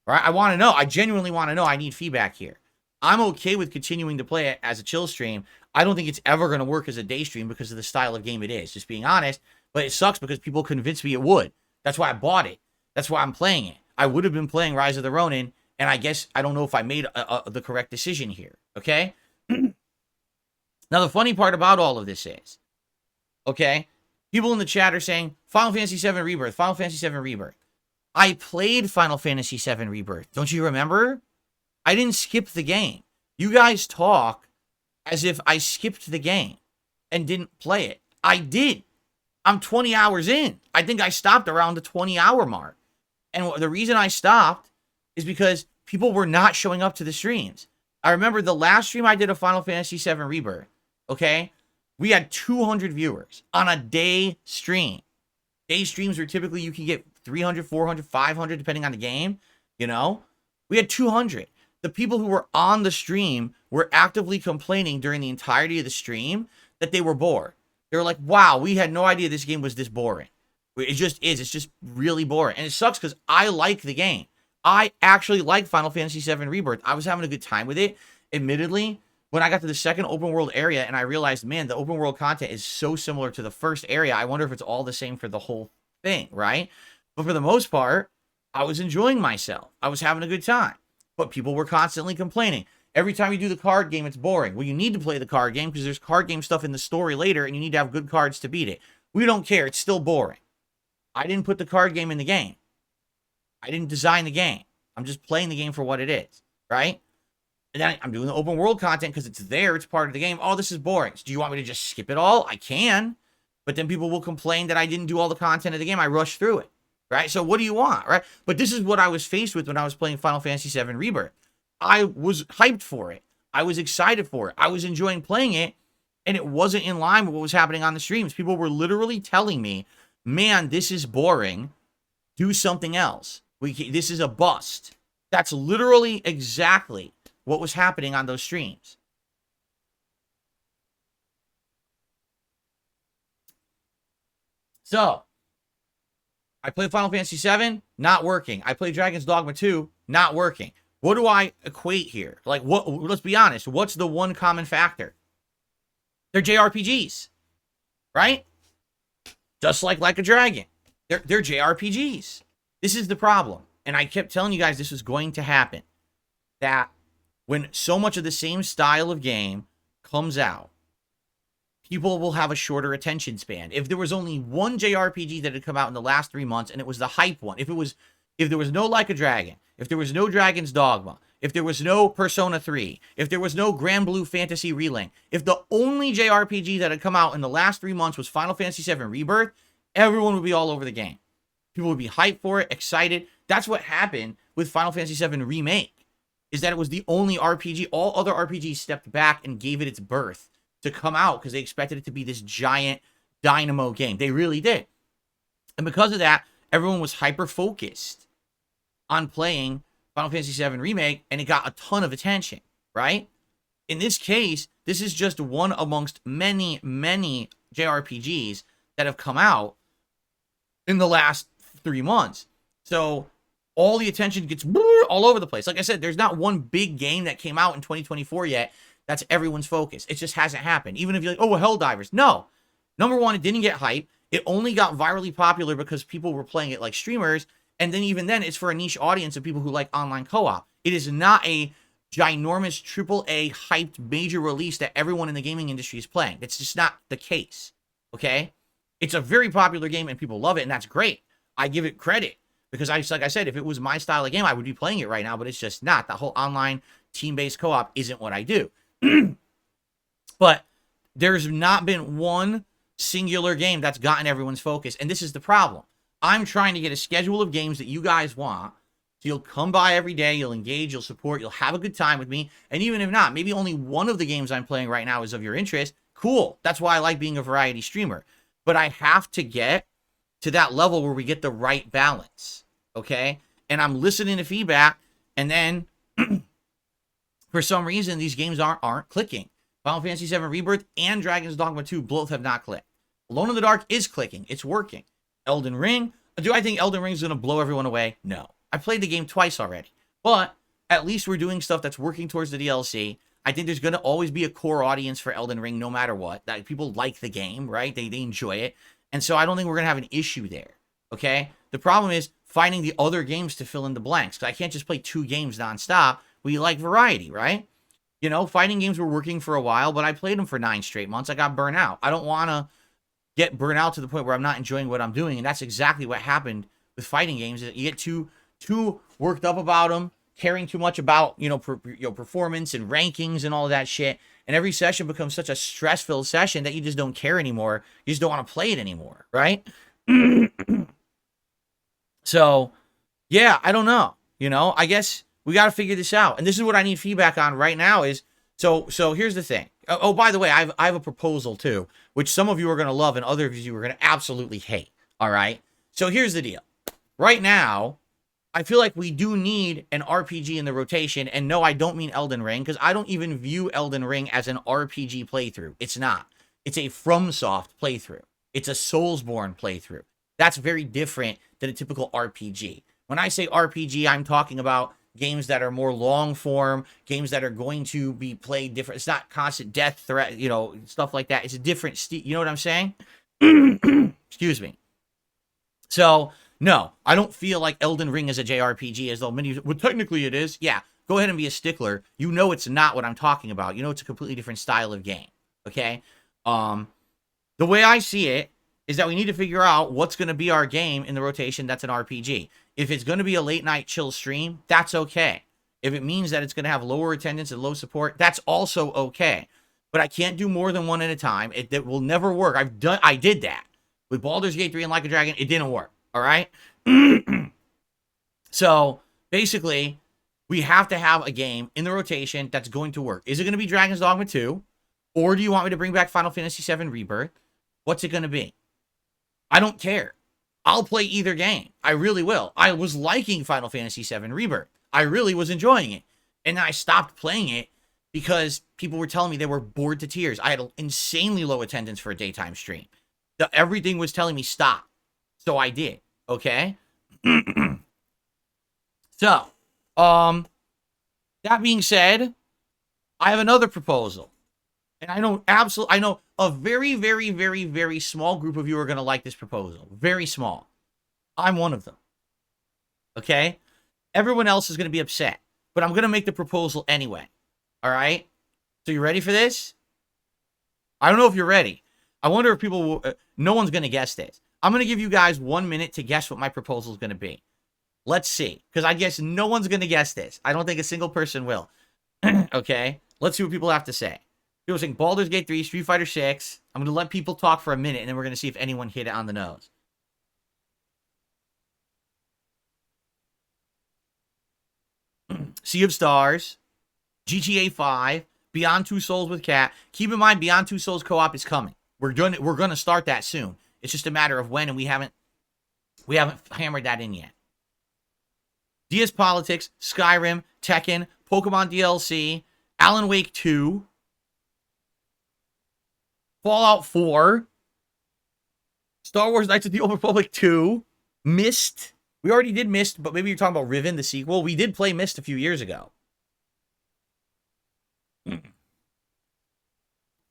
Right? I want to know. I genuinely want to know. I need feedback here. I'm okay with continuing to play it as a chill stream. I don't think it's ever going to work as a day stream because of the style of game it is, just being honest. But it sucks because people convinced me it would. That's why I bought it. That's why I'm playing it. I would have been playing Rise of the Ronin, and I guess I don't know if I made the correct decision here, okay? Now, the funny part about all of this is, okay, people in the chat are saying, Final Fantasy VII Rebirth, Final Fantasy VII Rebirth. I played Final Fantasy VII Rebirth. Don't you remember? I didn't skip the game. You guys talk as if I skipped the game and didn't play it. I did. I'm 20 hours in. I think I stopped around the 20-hour mark. And the reason I stopped is because people were not showing up to the streams. I remember the last stream I did of Final Fantasy VII Rebirth, okay? We had 200 viewers on a day stream. Day streams are typically, you can get 300, 400, 500, depending on the game, you know? We had 200. The people who were on the stream were actively complaining during the entirety of the stream that they were bored. They were like, wow, we had no idea this game was this boring. It just is. It's just really boring. And it sucks because I like the game. I actually like Final Fantasy VII Rebirth. I was having a good time with it. Admittedly, when I got to the second open world area and I realized, man, the open world content is so similar to the first area. I wonder if it's all the same for the whole thing, right? But for the most part, I was enjoying myself. I was having a good time. But people were constantly complaining. Every time you do the card game, it's boring. Well, you need to play the card game because there's card game stuff in the story later, and you need to have good cards to beat it. We don't care. It's still boring. I didn't put the card game in the game. I didn't design the game. I'm just playing the game for what it is, right? And then I'm doing the open world content because it's there. It's part of the game. Oh, this is boring. So do you want me to just skip it all? I can. But then people will complain that I didn't do all the content of the game. I rushed through it. Right? So what do you want, right? But this is what I was faced with when I was playing Final Fantasy VII Rebirth. I was hyped for it. I was excited for it. I was enjoying playing it, and it wasn't in line with what was happening on the streams. People were literally telling me, man, this is boring. Do something else. This is a bust. That's literally exactly what was happening on those streams. So, I played Final Fantasy VII, not working. I played Dragon's Dogma 2, not working. What do I equate here? Like, what? Let's be honest. What's the one common factor? They're JRPGs, right? Just like a Dragon. They're JRPGs. This is the problem. And I kept telling you guys this was going to happen. That when so much of the same style of game comes out, people will have a shorter attention span. If there was only one JRPG that had come out in the last 3 months and it was the hype one, if there was no Like a Dragon, if there was no Dragon's Dogma, if there was no Persona 3, if there was no Grand Blue Fantasy Relink, if the only JRPG that had come out in the last 3 months was Final Fantasy VII Rebirth, everyone would be all over the game. People would be hyped for it, excited. That's what happened with Final Fantasy VII Remake, is that it was the only RPG. All other RPGs stepped back and gave it its birth to come out because they expected it to be this giant dynamo game. They really did. And because of that, everyone was hyper-focused on playing Final Fantasy VII Remake, and it got a ton of attention, right? In this case, this is just one amongst many, many JRPGs that have come out in the last 3 months. So all the attention gets all over the place. Like I said, there's not one big game that came out in 2024 yet that's everyone's focus. It just hasn't happened. Even if you're like, oh, well, Helldivers. No. Number one, it didn't get hype. It only got virally popular because people were playing it like streamers. And then even then, it's for a niche audience of people who like online co-op. It is not a ginormous AAA hyped major release that everyone in the gaming industry is playing. It's just not the case, okay? It's a very popular game and people love it, and that's great. I give it credit because, like I said, if it was my style of game, I would be playing it right now, but it's just not. The whole online team-based co-op isn't what I do. But there's not been one singular game that's gotten everyone's focus, and this is the problem. I'm trying to get a schedule of games that you guys want. So you'll come by every day, you'll engage, you'll support, you'll have a good time with me. And even if not, maybe only one of the games I'm playing right now is of your interest. Cool. That's why I like being a variety streamer. But I have to get to that level where we get the right balance. Okay? And I'm listening to feedback, and then for some reason, these games aren't clicking. Final Fantasy VII Rebirth and Dragon's Dogma 2 both have not clicked. Alone in the Dark is clicking. It's working. Elden Ring. Do I think Elden Ring is going to blow everyone away? No. I played the game twice already. But at least we're doing stuff that's working towards the DLC. I think there's going to always be a core audience for Elden Ring no matter what. That people like the game, right? They enjoy it. And so I don't think we're going to have an issue there. Okay? The problem is finding the other games to fill in the blanks. Because I can't just play 2 games nonstop. We like variety, right? You know, fighting games were working for a while, but I played them for 9 straight months. I got burnt out. I don't want to get burnt out to the point where I'm not enjoying what I'm doing. And that's exactly what happened with fighting games. You get too worked up about them, caring too much about, performance and rankings and all of that shit. And every session becomes such a stress-filled session that you just don't care anymore. You just don't want to play it anymore, right? So, yeah, I don't know. I guess we got to figure this out. And this is what I need feedback on right now is, so here's the thing. Oh, by the way, I have a proposal too, which some of you are going to love and other of you are going to absolutely hate. All right. So here's the deal. Right now, I feel like we do need an RPG in the rotation. And no, I don't mean Elden Ring, because I don't even view Elden Ring as an RPG playthrough. It's not. It's a FromSoft playthrough. It's a Soulsborne playthrough. That's very different than a typical RPG. When I say RPG, I'm talking about games that are more long form, games that are going to be played different. It's not constant death threat, stuff like that. It's a different you know what I'm saying? Excuse me. So, no, I don't feel like Elden Ring is a JRPG as though many, well, technically it is. Yeah, go ahead and be a stickler. You know it's not what I'm talking about. You know it's a completely different style of game, okay? The way I see it is that we need to figure out what's going to be our game in the rotation that's an RPG. If it's going to be a late night chill stream, that's okay. If it means that it's going to have lower attendance and low support, that's also okay. But I can't do more than one at a time. It will never work. I did that with Baldur's Gate 3 and Like a Dragon. It didn't work. All right. So basically, we have to have a game in the rotation that's going to work. Is it going to be Dragon's Dogma 2? Or do you want me to bring back Final Fantasy VII Rebirth? What's it going to be? I don't care. I'll play either game. I really will. I was liking Final Fantasy VII Rebirth. I really was enjoying it. And then I stopped playing it because people were telling me they were bored to tears. I had insanely low attendance for a daytime stream. Everything was telling me stop. So I did. Okay? So, that being said, I have another proposal. And I know a very, very, very, very small group of you are going to like this proposal. Very small. I'm one of them. Okay? Everyone else is going to be upset. But I'm going to make the proposal anyway. All right? So you ready for this? I don't know if you're ready. I wonder if people will, no one's going to guess this. I'm going to give you guys 1 minute to guess what my proposal is going to be. Let's see. Because I guess no one's going to guess this. I don't think a single person will. Okay? Let's see what people have to say. People saying Baldur's Gate 3, Street Fighter 6. I'm going to let people talk for a minute, and then we're going to see if anyone hit it on the nose. Sea of Stars, GTA 5, Beyond Two Souls with Cat. Keep in mind, Beyond Two Souls co-op is coming. We're gonna start that soon. It's just a matter of when, and we haven't hammered that in yet. DS Politics, Skyrim, Tekken, Pokemon DLC, Alan Wake 2, Fallout 4, Star Wars Knights of the Old Republic 2, Myst. We already did Myst, but maybe you're talking about Riven, the sequel. We did play Myst a few years ago.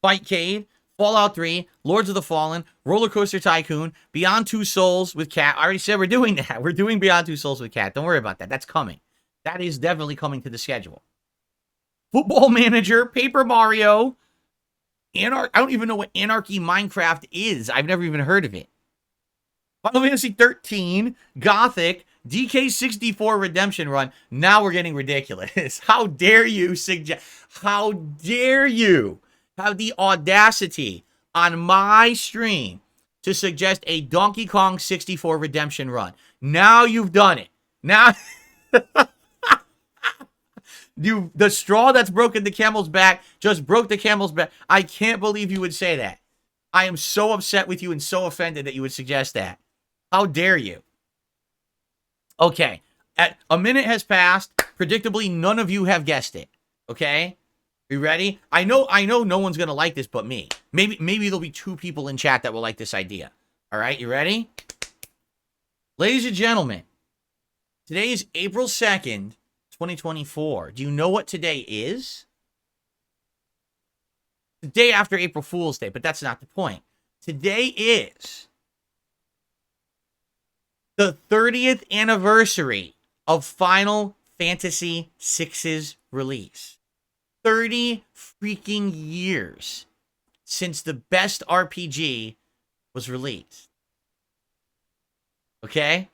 Fightcade, Fallout 3, Lords of the Fallen, Roller Coaster Tycoon, Beyond Two Souls with Cat. I already said we're doing that. We're doing Beyond Two Souls with Cat. Don't worry about that. That's coming. That is definitely coming to the schedule. Football Manager, Paper Mario, I don't even know what Anarchy Minecraft is. I've never even heard of it. Final Fantasy 13, Gothic, DK64 Redemption Run. Now we're getting ridiculous. How dare you suggest? How dare you have the audacity on my stream to suggest a Donkey Kong 64 Redemption Run? Now you've done it. Now, the straw that's broken the camel's back just broke the camel's back. I can't believe you would say that. I am so upset with you and so offended that you would suggest that. How dare you? Okay. A minute has passed. Predictably, none of you have guessed it. Okay? You ready? I know no one's going to like this but me. Maybe there'll be 2 people in chat that will like this idea. All right? You ready? Ladies and gentlemen, today is April 2nd, 2024. Do you know what today is? The day after April Fool's Day, but that's not the point. Today is the 30th anniversary of Final Fantasy VI's release. 30 freaking years since the best RPG was released. Okay?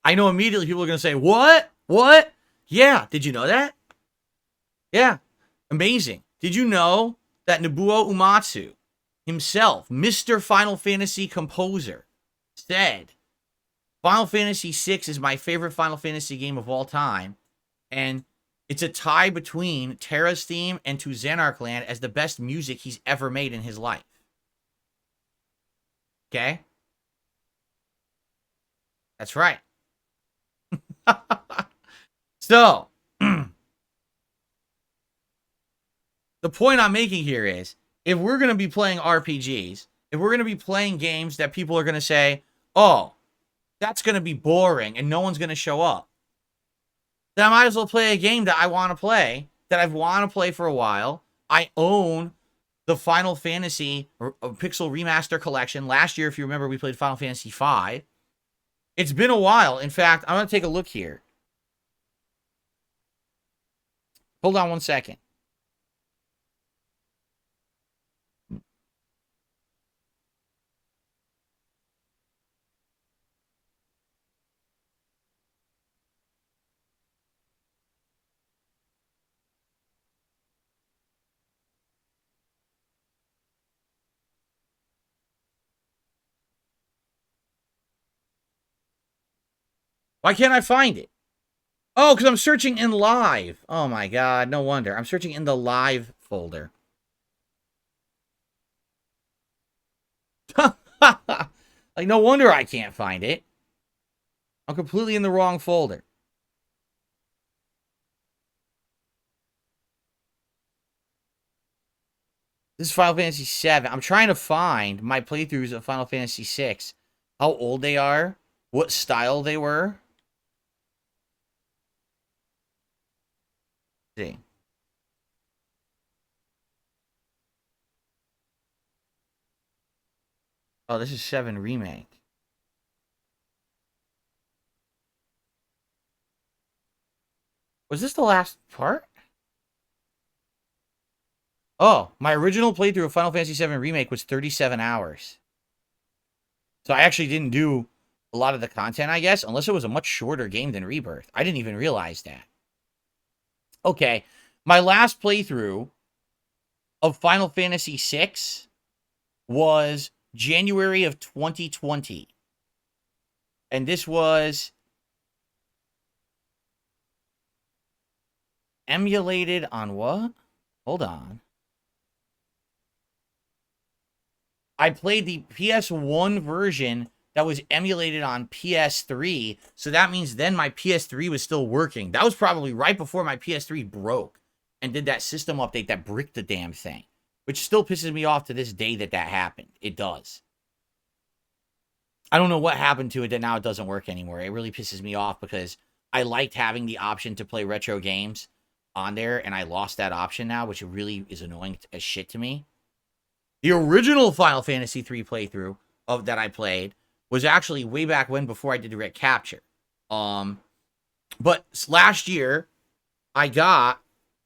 I know immediately people are going to say, what? What? Yeah, did you know that? Yeah, amazing. Did you know that Nobuo Uematsu himself, Mr. Final Fantasy composer, said, Final Fantasy VI is my favorite Final Fantasy game of all time, and it's a tie between Terra's Theme and To Xanark Land as the best music he's ever made in his life. Okay? That's right. So, the point I'm making here is, if we're going to be playing RPGs, if we're going to be playing games that people are going to say, oh, that's going to be boring and no one's going to show up, then I might as well play a game that I want to play, that I've wanted to play for a while. I own the Final Fantasy Pixel Remaster Collection. Last year, if you remember, we played Final Fantasy V. It's been a while. In fact, I'm going to take a look here. Hold on one second. Why can't I find it? Oh, because I'm searching in live. Oh my god, no wonder. I'm searching in the live folder. Like, no wonder I can't find it. I'm completely in the wrong folder. This is Final Fantasy VII. I'm trying to find my playthroughs of Final Fantasy VI. How old they are. What style they were. Let's see. Oh, this is 7 Remake. Was this the last part? Oh, my original playthrough of Final Fantasy VII Remake was 37 hours. So I actually didn't do a lot of the content, I guess, unless it was a much shorter game than Rebirth. I didn't even realize that. Okay, my last playthrough of Final Fantasy VI was January of 2020. And this was emulated on what? Hold on. I played the PS1 version that was emulated on PS3. So that means then my PS3 was still working. That was probably right before my PS3 broke and did that system update that bricked the damn thing, which still pisses me off to this day that happened. It does. I don't know what happened to it that now it doesn't work anymore. It really pisses me off because I liked having the option to play retro games on there, and I lost that option now, which really is annoying as shit to me. The original Final Fantasy III playthrough of that I played was actually way back when, before I did direct capture. But last year I got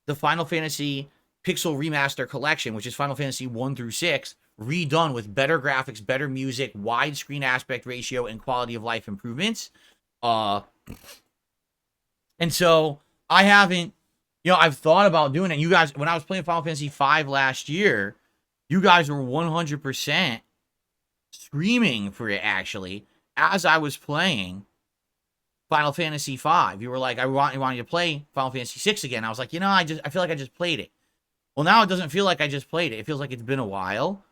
the Final Fantasy Pixel Remaster Collection, which is Final Fantasy 1 through 6, redone with better graphics, better music, widescreen aspect ratio, and quality of life improvements. And so I haven't, I've thought about doing it. You guys, when I was playing Final Fantasy V last year, you guys were 100% screaming for it, actually, as I was playing Final Fantasy V. You were like, I want you to play Final Fantasy VI again. I was like, I feel like I just played it. Well, now it doesn't feel like I just played it. It feels like it's been a while.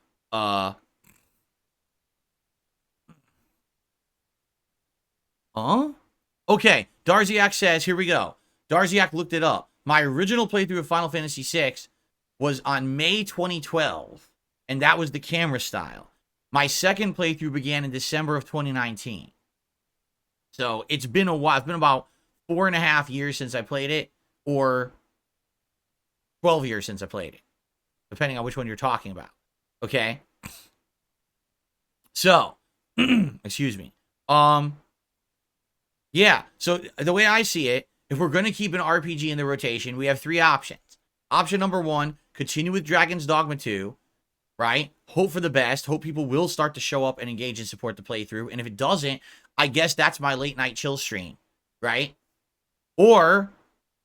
Okay, Darziak says, here we go. Darziak looked it up. My original playthrough of Final Fantasy VI was on May 2012, and that was the camera style. My second playthrough began in December of 2019. So it's been a while. It's been about 4.5 years since I played it, or 12 years since I played it, depending on which one you're talking about. Okay? So, excuse me. Yeah, so the way I see it, if we're going to keep an RPG in the rotation, we have 3 options. Option number 1, continue with Dragon's Dogma 2, right? Hope for the best. Hope people will start to show up and engage and support the playthrough. And if it doesn't, I guess that's my late night chill stream, right? Or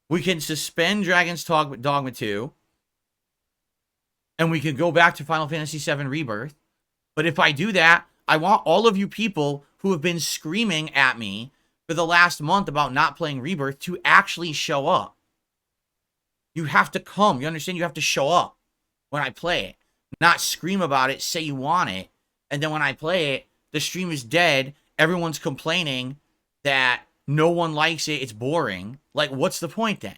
we can suspend Dragon's Dogma 2, and we can go back to Final Fantasy VII Rebirth. But if I do that, I want all of you people who have been screaming at me for the last month about not playing Rebirth to actually show up. You have to come. You understand? You have to show up when I play it. Not scream about it, say you want it, and then when I play it, the stream is dead. Everyone's complaining that no one likes it. It's boring. Like, what's the point then?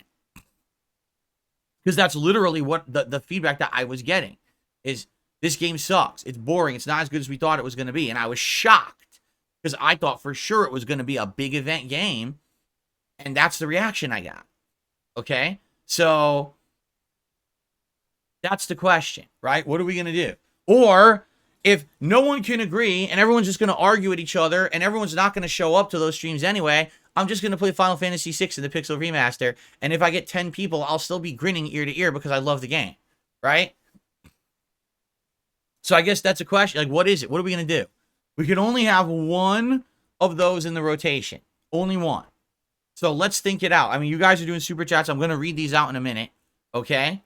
Because that's literally what the feedback that I was getting is, this game sucks. It's boring. It's not as good as we thought it was going to be. And I was shocked because I thought for sure it was going to be a big event game. And that's the reaction I got. Okay? So that's the question, right? What are we going to do? Or if no one can agree and everyone's just going to argue at each other and everyone's not going to show up to those streams anyway, I'm just going to play Final Fantasy VI in the Pixel Remaster. And if I get 10 people, I'll still be grinning ear to ear because I love the game, right? So I guess that's a question. Like, what is it? What are we going to do? We can only have one of those in the rotation. Only one. So let's think it out. I mean, you guys are doing super chats. I'm going to read these out in a minute. Okay?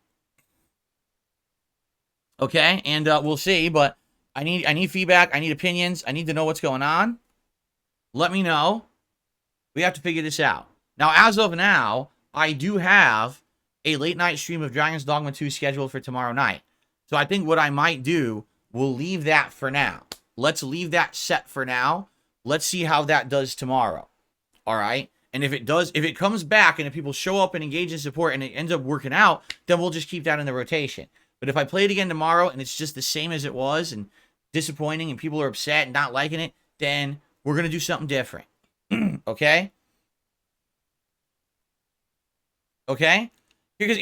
Okay? And we'll see. But I need feedback. I need opinions. I need to know what's going on. Let me know. We have to figure this out. Now, as of now, I do have a late night stream of Dragon's Dogma 2 scheduled for tomorrow night. So I think what I might do, we'll leave that for now. Let's leave that set for now. Let's see how that does tomorrow. All right? And if it does, if it comes back and if people show up and engage in support and it ends up working out, then we'll just keep that in the rotation. But if I play it again tomorrow and it's just the same as it was and disappointing and people are upset and not liking it, then we're going to do something different. Okay? Okay? Because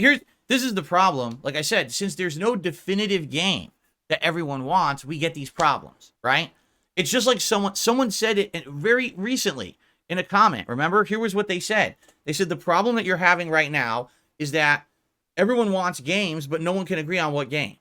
this is the problem. Like I said, since there's no definitive game that everyone wants, we get these problems, right? It's just like someone said it very recently in a comment. Remember? Here was what they said. They said the problem that you're having right now is that Everyone wants games, but no one can agree on what game.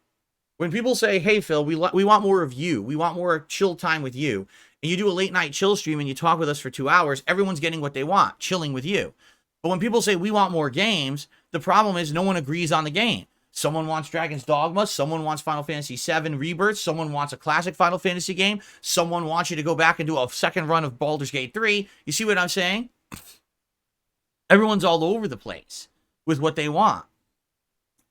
When people say, hey, Phil, we want more of you. We want more chill time with you. And you do a late night chill stream and you talk with us for 2 hours, everyone's getting what they want, chilling with you. But when people say we want more games, the problem is no one agrees on the game. Someone wants Dragon's Dogma. Someone wants Final Fantasy VII Rebirth. Someone wants a classic Final Fantasy game. Someone wants you to go back and do a second run of Baldur's Gate 3. You see what I'm saying? Everyone's all over the place with what they want.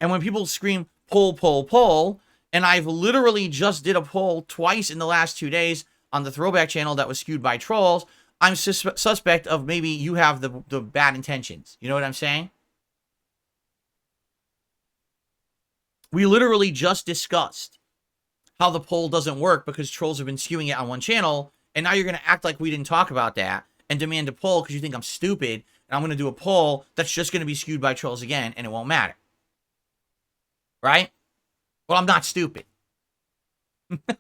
And when people scream, pull, pull, pull, and I've literally just did a poll twice in the last 2 days on the Throwback channel that was skewed by trolls, I'm suspect of maybe you have the bad intentions. You know what I'm saying? We literally just discussed how the poll doesn't work because trolls have been skewing it on one channel, and now you're going to act like we didn't talk about that and demand a poll because you think I'm stupid, and I'm going to do a poll that's just going to be skewed by trolls again, and it won't matter. Right? Well, I'm not stupid.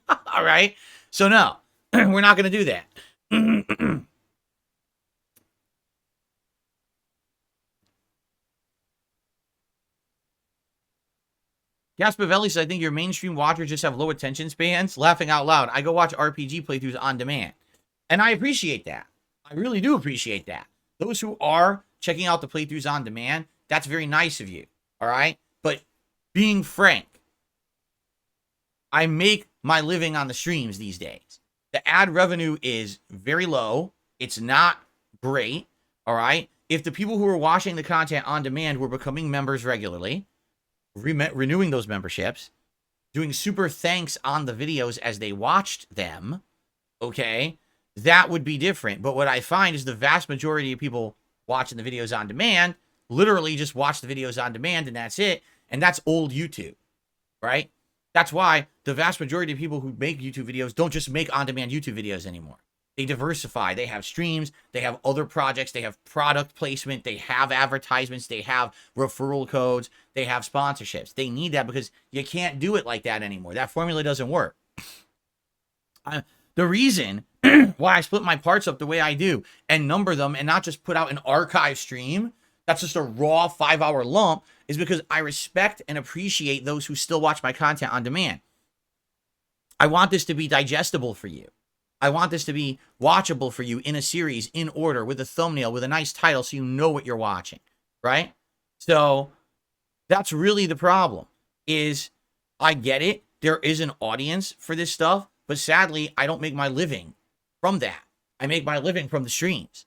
All right? So, no, we're not going to do that. Gaspavelli says, I think your mainstream watchers just have low attention spans. Laughing out loud. I go watch RPG playthroughs on demand. And I appreciate that. I really do appreciate that. Those who are checking out the playthroughs on demand, that's very nice of you. All right? But being frank, I make my living on the streams these days. The ad revenue is very low. It's not great. All right? If the people who are watching the content on demand were becoming members regularly, renewing those memberships, doing super thanks on the videos as they watched them, okay, that would be different. But what I find is the vast majority of people watching the videos on demand literally just watch the videos on demand and that's it. And that's old YouTube, right? That's why the vast majority of people who make YouTube videos don't just make on-demand YouTube videos anymore. They diversify. They have streams. They have other projects. They have product placement. They have advertisements. They have referral codes. They have sponsorships. They need that because you can't do it like that anymore. That formula doesn't work. The reason why I split my parts up the way I do and number them and not just put out an archive stream that's just a raw 5-hour lump is because I respect and appreciate those who still watch my content on demand. I want this to be digestible for you. I want this to be watchable for you in a series, in order, with a thumbnail, with a nice title, so you know what you're watching, right? So that's really the problem, is I get it. There is an audience for this stuff, but sadly, I don't make my living from that. I make my living from the streams,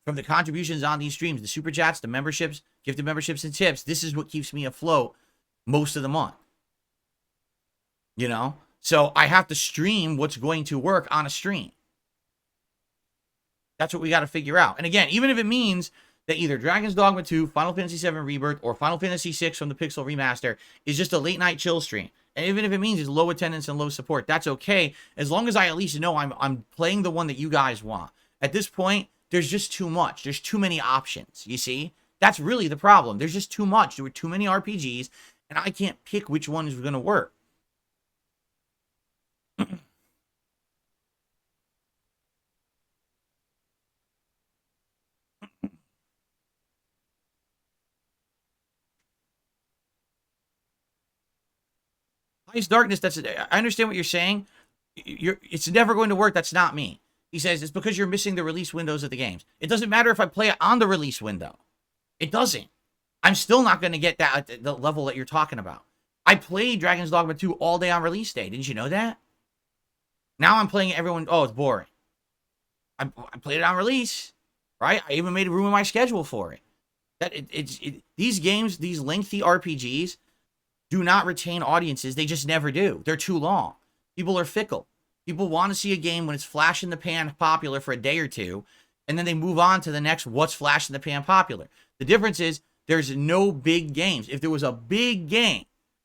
from the contributions on these streams, the super chats, the memberships, gifted memberships and tips. This is what keeps me afloat most of the month, you know? So I have to stream what's going to work on a stream. That's what we got to figure out. And again, even if it means that either Dragon's Dogma 2, Final Fantasy VII Rebirth, or Final Fantasy VI from the Pixel Remaster is just a late night chill stream. And even if it means it's low attendance and low support, that's okay. As long as I at least know I'm playing the one that you guys want. At this point, there's just too much. There's too many options, you see? That's really the problem. There's just too much. There were too many RPGs, and I can't pick which one is going to work. Highest Darkness, I understand what you're saying. It's never going to work. That's not me. He says it's because you're missing the release windows of the games. It doesn't matter if I play it on the release window. It doesn't. I'm still not going to get that at the level that you're talking about. I played Dragon's Dogma 2 all day on release day. Didn't you know that? Now I'm playing it, everyone, oh, it's boring. I played it on release, right? I even made a room in my schedule for it. These games, these lengthy RPGs, do not retain audiences. They just never do. They're too long. People are fickle. People want to see a game when it's flash in the pan popular for a day or two, and then they move on to the next what's flash in the pan popular. The difference is there's no big games. If there was a big game,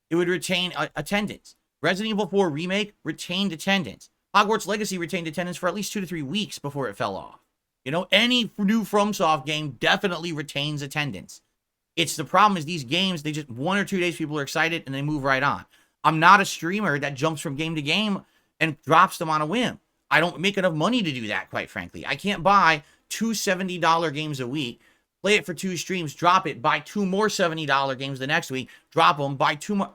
it would retain attendance. Resident Evil 4 Remake retained attendance. Hogwarts Legacy retained attendance for at least 2 to 3 weeks before it fell off. You know, any new FromSoft game definitely retains attendance. It's the problem is these games, they just 1 or 2 days people are excited and they move right on. I'm not a streamer that jumps from game to game and drops them on a whim. I don't make enough money to do that, quite frankly. I can't buy two $70 games a week, play it for 2 streams, drop it, buy 2 more $70 games the next week, drop them, buy 2 more.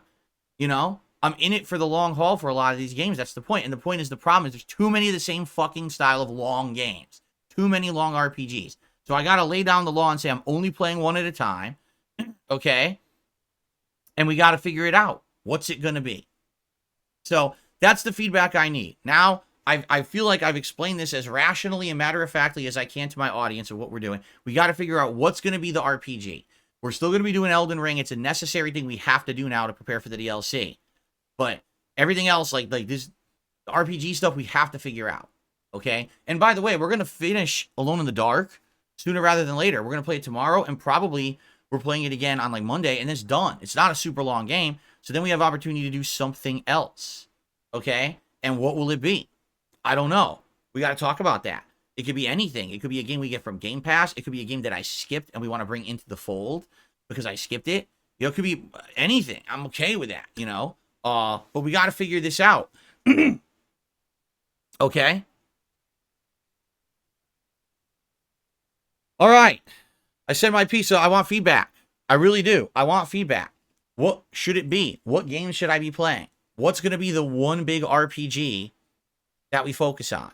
You know, I'm in it for the long haul for a lot of these games. That's the point. And the point is, the problem is there's too many of the same fucking style of long games. Too many long RPGs. So I got to lay down the law and say I'm only playing one at a time. Okay? And we got to figure it out. What's it going to be? So that's the feedback I need. Now, I feel like I've explained this as rationally and matter-of-factly as I can to my audience of what we're doing. We got to figure out what's going to be the RPG. We're still going to be doing Elden Ring. It's a necessary thing we have to do now to prepare for the DLC. But everything else, like this RPG stuff, we have to figure out. Okay? And by the way, we're going to finish Alone in the Dark sooner rather than later. We're going to play it tomorrow, and probably we're playing it again on like Monday, and it's done. It's not a super long game. So then we have opportunity to do something else. Okay? And what will it be? I don't know. We got to talk about that. It could be anything. It could be a game we get from Game Pass. It could be a game that I skipped and we want to bring into the fold because I skipped it. You know, it could be anything. I'm okay with that, you know. But we got to figure this out. Okay? All right. I said my piece, so I want feedback. I really do. I want feedback. What should it be? What games should I be playing? What's going to be the one big RPG that we focus on?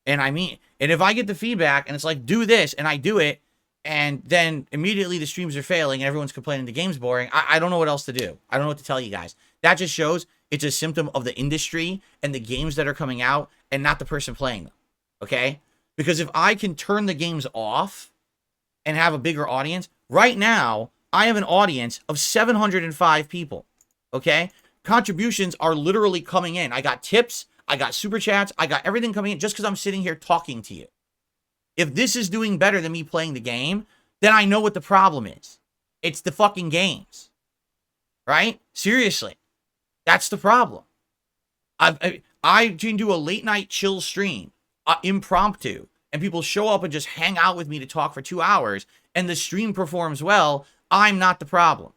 And I mean, and if I get the feedback and it's like, do this, and I do it, and then immediately the streams are failing and everyone's complaining the game's boring, I don't know what else to do. I don't know what to tell you guys. That just shows it's a symptom of the industry and the games that are coming out and not the person playing them. Okay? Because if I can turn the games off and have a bigger audience, right now, I have an audience of 705 people. Okay? Contributions are literally coming in. I got tips. I got super chats. I got everything coming in just because I'm sitting here talking to you. If this is doing better than me playing the game, then I know what the problem is. It's the fucking games. Right? Seriously. That's the problem. I can do a late night chill stream, impromptu, and people show up and just hang out with me to talk for 2 hours, and the stream performs well. I'm not the problem.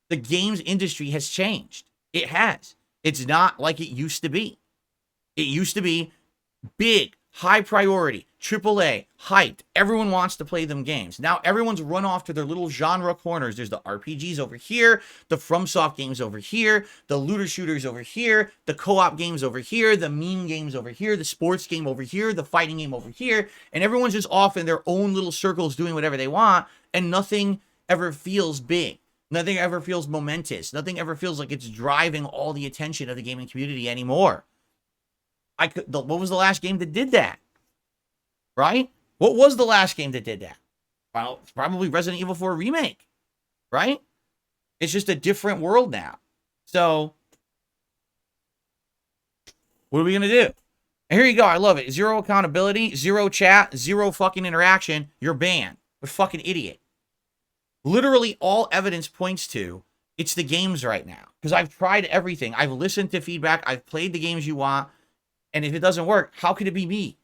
The games industry has changed. It has. It's not like it used to be. It used to be big, high priority, AAA, hyped. Everyone wants to play them games. Now everyone's run off to their little genre corners. There's the RPGs over here, the FromSoft games over here, the looter shooters over here, the co-op games over here, the meme games over here, the sports game over here, the fighting game over here. And everyone's just off in their own little circles doing whatever they want, and nothing ever feels big. Nothing ever feels momentous. Nothing ever feels like it's driving all the attention of the gaming community anymore. What was the last game that did that? Right? What was the last game that did that? Well, it's probably Resident Evil 4 Remake. Right? It's just a different world now. So, what are we going to do? And here you go. I love it. 0 accountability, 0 chat, 0 fucking interaction. You're banned. What a fucking idiot. Literally all evidence points to it's the games right now. Because I've tried everything. I've listened to feedback. I've played the games you want. And if it doesn't work, how could it be me?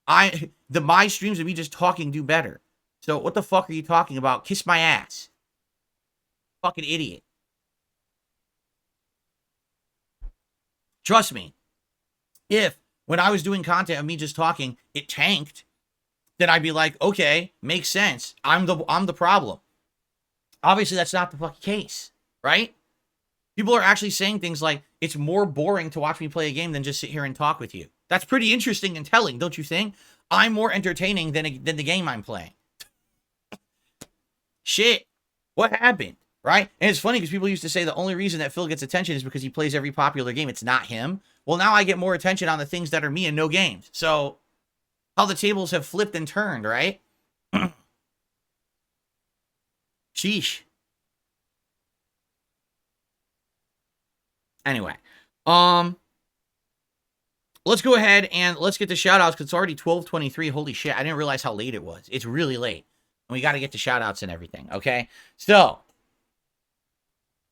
My streams of me just talking do better. So what the fuck are you talking about? Kiss my ass. Fucking idiot. Trust me. If when I was doing content of me just talking, it tanked, then I'd be like, okay, makes sense. I'm the problem. Obviously, that's not the fucking case, right? People are actually saying things like, it's more boring to watch me play a game than just sit here and talk with you. That's pretty interesting and telling, don't you think? I'm more entertaining than the game I'm playing. Shit. What happened, right? And it's funny because people used to say the only reason that Phil gets attention is because he plays every popular game. It's not him. Well, now I get more attention on the things that are me and no games. So, how the tables have flipped and turned, right? Sheesh. Anyway, let's go ahead and let's get the shout-outs because it's already 12:23. Holy shit, I didn't realize how late it was. It's really late. And we got to get the shout-outs and everything, okay? So,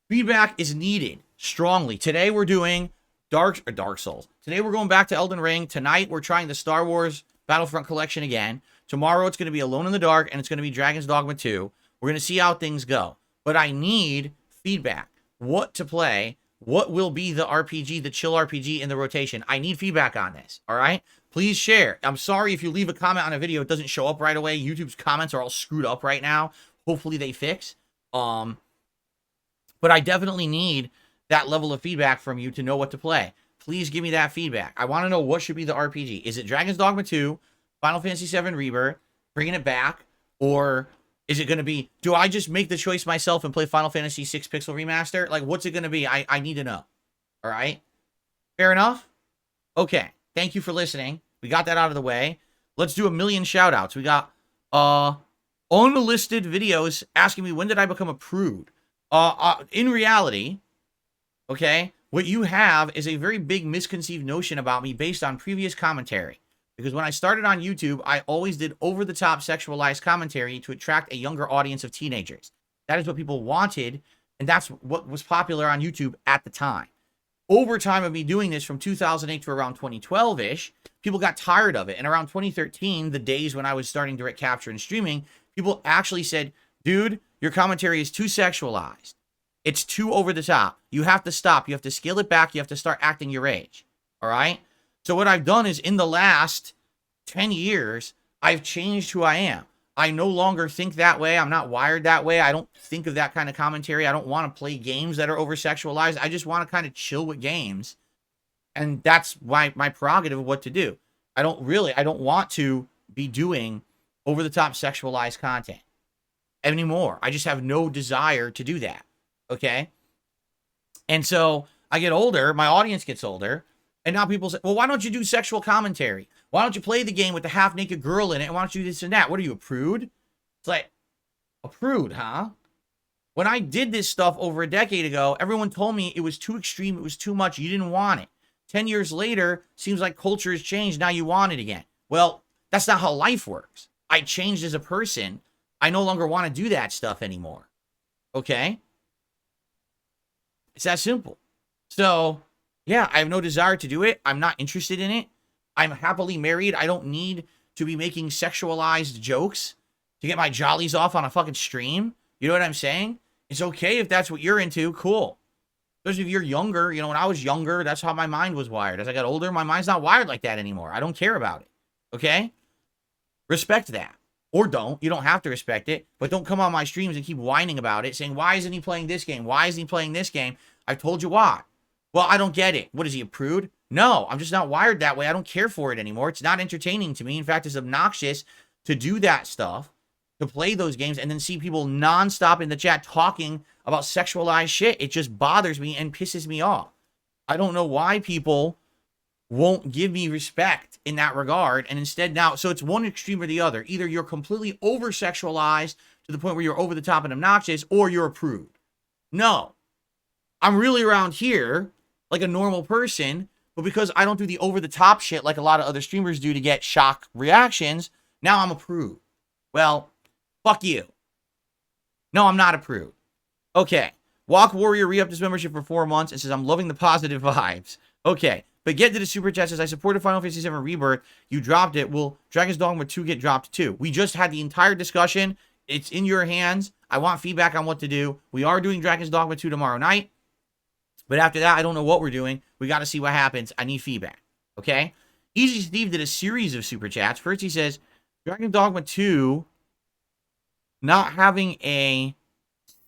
feedback is needed strongly. Today we're doing Dark Souls. Today we're going back to Elden Ring. Tonight we're trying the Star Wars Battlefront Collection again. Tomorrow it's going to be Alone in the Dark, and it's going to be Dragon's Dogma 2. We're going to see how things go. But I need feedback. What to play, What will be the RPG, the chill RPG in the rotation? I need feedback on this, all right? Please share. I'm sorry if you leave a comment on a video, it doesn't show up right away. YouTube's comments are all screwed up right now. Hopefully they fix. But I definitely need that level of feedback from you to know what to play. Please give me that feedback. I want to know what should be the RPG. Is it Dragon's Dogma 2, Final Fantasy VII Rebirth, bringing it back, or is it going to be, do I just make the choice myself and play Final Fantasy VI Pixel Remaster? Like, what's it going to be? I need to know. All right? Fair enough? Okay. Thank you for listening. We got that out of the way. Let's do a million shout-outs. We got unlisted videos asking me, when did I become a prude? In reality, okay, what you have is a very big misconceived notion about me based on previous commentary. Because when I started on YouTube, I always did over-the-top sexualized commentary to attract a younger audience of teenagers. That is what people wanted, and that's what was popular on YouTube at the time. Over time of me doing this from 2008 to around 2012-ish, people got tired of it. And around 2013, the days when I was starting direct capture and streaming, people actually said, dude, your commentary is too sexualized. It's too over the top. You have to stop. You have to scale it back. You have to start acting your age. All right? So what I've done is in the last 10 years, I've changed who I am. I no longer think that way. I'm not wired that way. I don't think of that kind of commentary. I don't want to play games that are over-sexualized. I just want to kind of chill with games. And that's why my prerogative of what to do. I don't want to be doing over-the-top sexualized content anymore. I just have no desire to do that. Okay? And so I get older, my audience gets older, and now people say, well, why don't you do sexual commentary? Why don't you play the game with the half-naked girl in it? And why don't you do this and that? What are you, a prude? It's like, a prude, huh? When I did this stuff over a decade ago, everyone told me it was too extreme, it was too much, you didn't want it. 10 years later, seems like culture has changed, now you want it again. Well, that's not how life works. I changed as a person. I no longer want to do that stuff anymore. Okay? It's that simple. So, yeah, I have no desire to do it. I'm not interested in it. I'm happily married. I don't need to be making sexualized jokes to get my jollies off on a fucking stream. You know what I'm saying? It's okay if that's what you're into. Cool. Especially if you're younger. You know, when I was younger, that's how my mind was wired. As I got older, my mind's not wired like that anymore. I don't care about it. Okay? Respect that. Or don't. You don't have to respect it. But don't come on my streams and keep whining about it, saying, why isn't he playing this game? Why isn't he playing this game? I've told you why. Well, I don't get it. What, is he a prude? No, I'm just not wired that way. I don't care for it anymore. It's not entertaining to me. In fact, it's obnoxious to do that stuff, to play those games, and then see people nonstop in the chat talking about sexualized shit. It just bothers me and pisses me off. I don't know why people won't give me respect in that regard, and instead now, so it's one extreme or the other. Either you're completely over-sexualized to the point where you're over the top and obnoxious, or you're a prude. No. I'm really around here like a normal person, but because I don't do the over-the-top shit like a lot of other streamers do to get shock reactions, now I'm a prude. Well, fuck you. No, I'm not a prude. Okay. Walk Warrior re-upped his membership for 4 months and says, I'm loving the positive vibes. Okay. But get to the super chat says, I supported Final Fantasy VII Rebirth. You dropped it. Will Dragon's Dogma 2 get dropped too? We just had the entire discussion. It's in your hands. I want feedback on what to do. We are doing Dragon's Dogma 2 tomorrow night. But after that, I don't know what we're doing. We got to see what happens. I need feedback. Okay? Easy Steve did a series of super chats. First, he says, Dragon's Dogma 2 not having a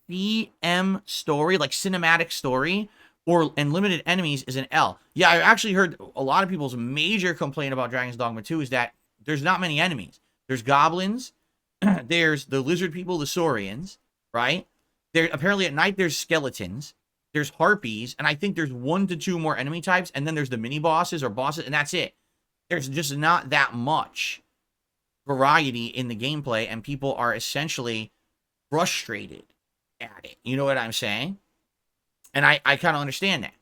CM story, like cinematic story, and limited enemies is an L. Yeah, I actually heard a lot of people's major complaint about Dragon's Dogma 2 is that there's not many enemies. There's goblins. There's the lizard people, the Saurians, right? There apparently at night there's skeletons. There's harpies, and I think there's 1 to 2 more enemy types, and then there's the mini bosses or bosses, and that's it. There's just not that much variety in the gameplay, and people are essentially frustrated at it. You know what I'm saying? And I kind of understand that.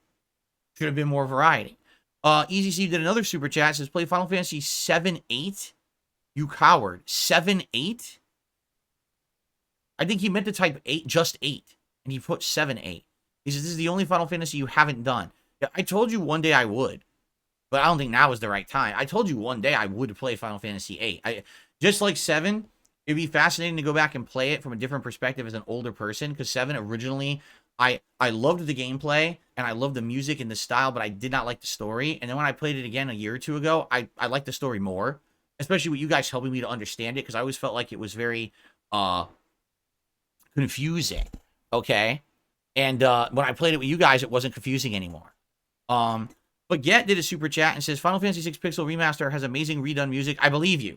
Should have been more variety. Easy Steve did another super chat. Says, play Final Fantasy 7-8? You coward. 7-8? I think he meant to type 8, just 8. And he put 7-8. He says, this is the only Final Fantasy you haven't done. Yeah, I told you one day I would. But I don't think now is the right time. I told you one day I would play Final Fantasy 8. Just like 7, it'd be fascinating to go back and play it from a different perspective as an older person. Because 7 originally I loved the gameplay and I loved the music and the style, but I did not like the story. And then when I played it again a year or two ago, I liked the story more, especially with you guys helping me to understand it, because I always felt like it was very confusing. Okay. And when I played it with you guys, it wasn't confusing anymore. But Get did a super chat and says Final Fantasy 6 Pixel Remaster has amazing redone music. I believe you.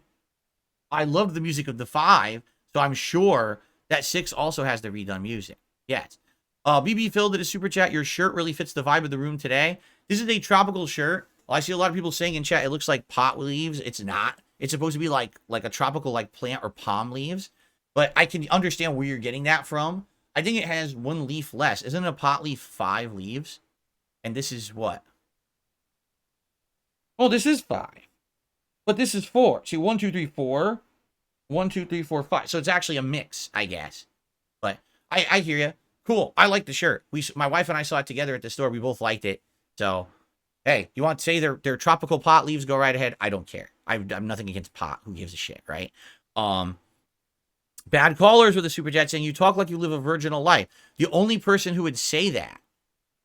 I loved the music of the 5, so I'm sure that 6 also has the redone music. Yes. BB Phil did a super chat. Your shirt really fits the vibe of the room today. This is a tropical shirt. Well, I see a lot of people saying in chat it looks like pot leaves. It's not. It's supposed to be like a tropical like plant or palm leaves. But I can understand where you're getting that from. I think it has 1 leaf less. Isn't a pot leaf 5 leaves? And this is what? Oh, this is 5. But this is 4. See, 1, 2, 3, 4. 1, 2, 3, 4, 5. So it's actually a mix, I guess. But I hear you. Cool. I like the shirt. My wife and I saw it together at the store. We both liked it. So, hey, you want to say they're tropical pot leaves? Go right ahead. I don't care. I'm nothing against pot. Who gives a shit, right? Bad Callers with a super chat saying, you talk like you live a virginal life. The only person who would say that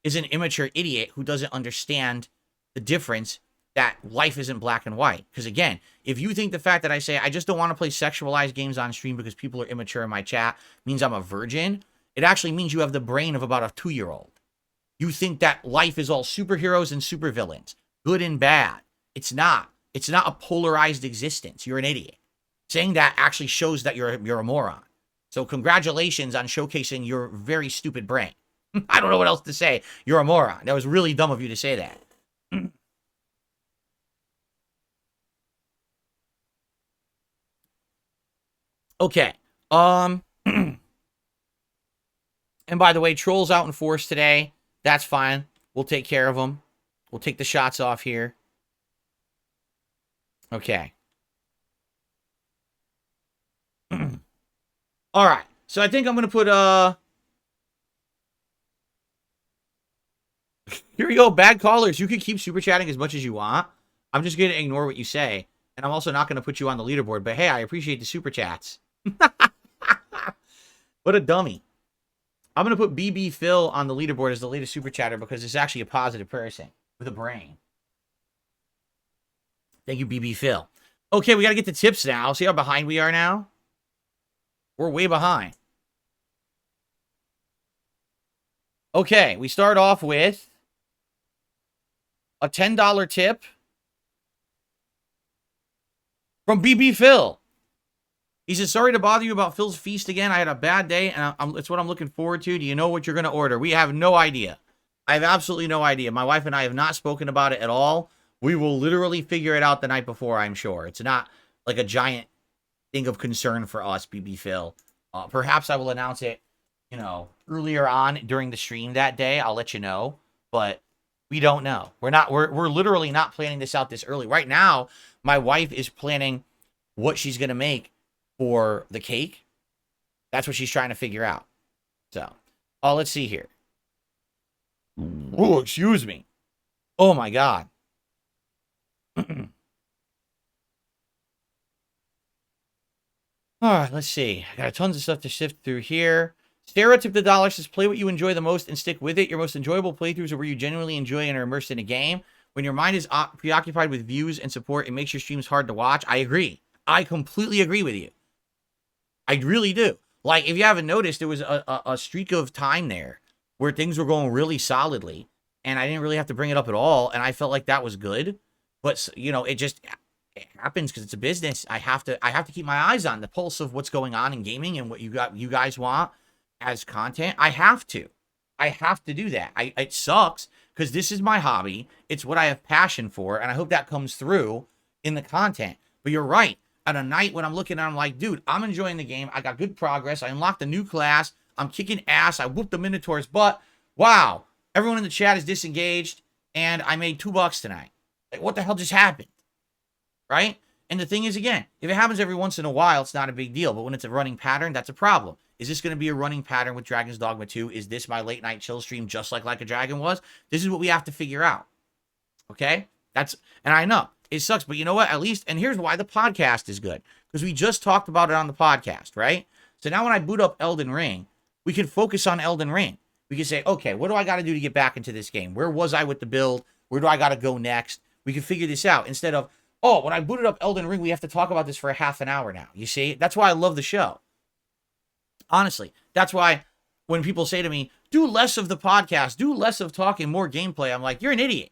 is an immature idiot who doesn't understand the difference that life isn't black and white. Because again, if you think the fact that I say I just don't want to play sexualized games on stream because people are immature in my chat means I'm a virgin, it actually means you have the brain of about a 2-year-old. You think that life is all superheroes and supervillains, good and bad. It's not. It's not a polarized existence. You're an idiot. Saying that actually shows that you're a moron. So congratulations on showcasing your very stupid brain. I don't know what else to say. You're a moron. That was really dumb of you to say that. Okay. And by the way, Troll's out in force today. That's fine. We'll take care of them. We'll take the shots off here. Okay. All right. So I think I'm going to put, here we go. Bad Callers. You can keep super chatting as much as you want. I'm just going to ignore what you say. And I'm also not going to put you on the leaderboard. But hey, I appreciate the super chats. What a dummy. I'm going to put BB Phil on the leaderboard as the latest super chatter because it's actually a positive person with a brain. Thank you, BB Phil. Okay, we got to get the tips now. See how behind we are now? We're way behind. Okay, we start off with a $10 tip from BB Phil. He says, sorry to bother you about Phil's feast again. I had a bad day, and it's what I'm looking forward to. Do you know what you're going to order? We have no idea. I have absolutely no idea. My wife and I have not spoken about it at all. We will literally figure it out the night before, I'm sure. It's not like a giant thing of concern for us, BB Phil. Perhaps I will announce it, earlier on during the stream that day. I'll let you know, but we don't know. We're literally not planning this out this early. Right now, my wife is planning what she's going to make for the cake. That's what she's trying to figure out. So, let's see here. Oh, excuse me. Oh my God. All right, let's see. I got tons of stuff to sift through here. Sarah tipped the dollar, says play what you enjoy the most and stick with it. Your most enjoyable playthroughs are where you genuinely enjoy and are immersed in a game. When your mind is preoccupied with views and support, it makes your streams hard to watch. I agree. I completely agree with you. I really do. Like, if you haven't noticed, there was a streak of time there where things were going really solidly, and I didn't really have to bring it up at all, and I felt like that was good. But, it happens because it's a business. I have to keep my eyes on the pulse of what's going on in gaming and what you guys want as content. I have to do that. It sucks because this is my hobby. It's what I have passion for, and I hope that comes through in the content. But you're right. At a night when I'm looking at it, I'm like, dude, I'm enjoying the game. I got good progress. I unlocked a new class. I'm kicking ass. I whooped the Minotaur's butt. Wow. Everyone in the chat is disengaged, and I made $2 tonight. Like, what the hell just happened? Right? And the thing is, again, if it happens every once in a while, it's not a big deal. But when it's a running pattern, that's a problem. Is this going to be a running pattern with Dragon's Dogma 2? Is this my late night chill stream just like a Dragon was? This is what we have to figure out. Okay? And I know it sucks, but you know what? At least, and here's why the podcast is good. Because we just talked about it on the podcast, right? So now when I boot up Elden Ring, we can focus on Elden Ring. We can say, okay, what do I got to do to get back into this game? Where was I with the build? Where do I got to go next? We can figure this out instead of, oh, when I booted up Elden Ring, we have to talk about this for a half an hour now. You see? That's why I love the show. Honestly, that's why when people say to me, do less of the podcast, do less of talking, more gameplay, I'm like, you're an idiot.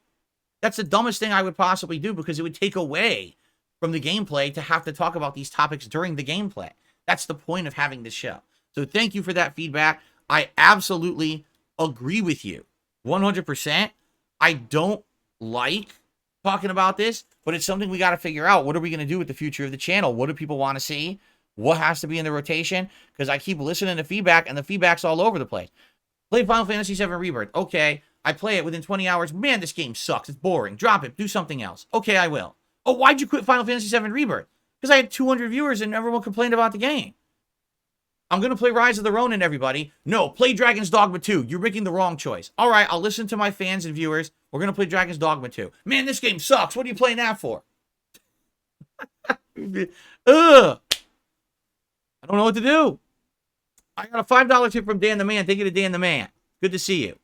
That's the dumbest thing I would possibly do because it would take away from the gameplay to have to talk about these topics during the gameplay. That's the point of having this show. So thank you for that feedback. I absolutely agree with you 100%. I don't like talking about this, but it's something we got to figure out. What are we going to do with the future of the channel? What do people want to see? What has to be in the rotation? Because I keep listening to feedback, and the feedback's all over the place. Play Final Fantasy VII Rebirth. Okay, I play it within 20 hours. Man, this game sucks. It's boring. Drop it. Do something else. Okay, I will. Oh, why'd you quit Final Fantasy VII Rebirth? Because I had 200 viewers and everyone complained about the game. I'm going to play Rise of the Ronin, everybody. No, play Dragon's Dogma 2. You're making the wrong choice. All right, I'll listen to my fans and viewers. We're going to play Dragon's Dogma 2. Man, this game sucks. What are you playing that for? Ugh. I don't know what to do. I got a $5 tip from Dan the Man. Thank you to Dan the Man. Good to see you.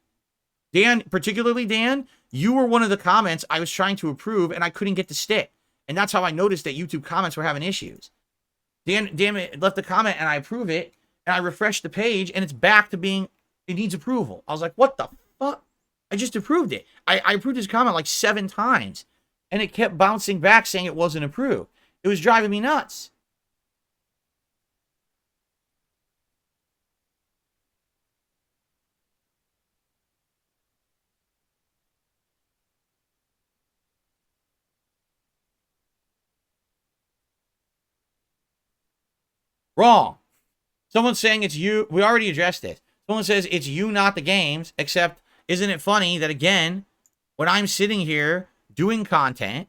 Dan, particularly Dan, you were one of the comments I was trying to approve, and I couldn't get to stick. And that's how I noticed that YouTube comments were having issues. Dan left the comment, and I approve it, and I refreshed the page, and it's back to being, it needs approval. I was like, what the fuck? I just approved it. I approved his comment like 7 times, and it kept bouncing back saying it wasn't approved. It was driving me nuts. Wrong. Someone's saying it's you. We already addressed this. Someone says it's you, not the games, except isn't it funny that, again, when I'm sitting here doing content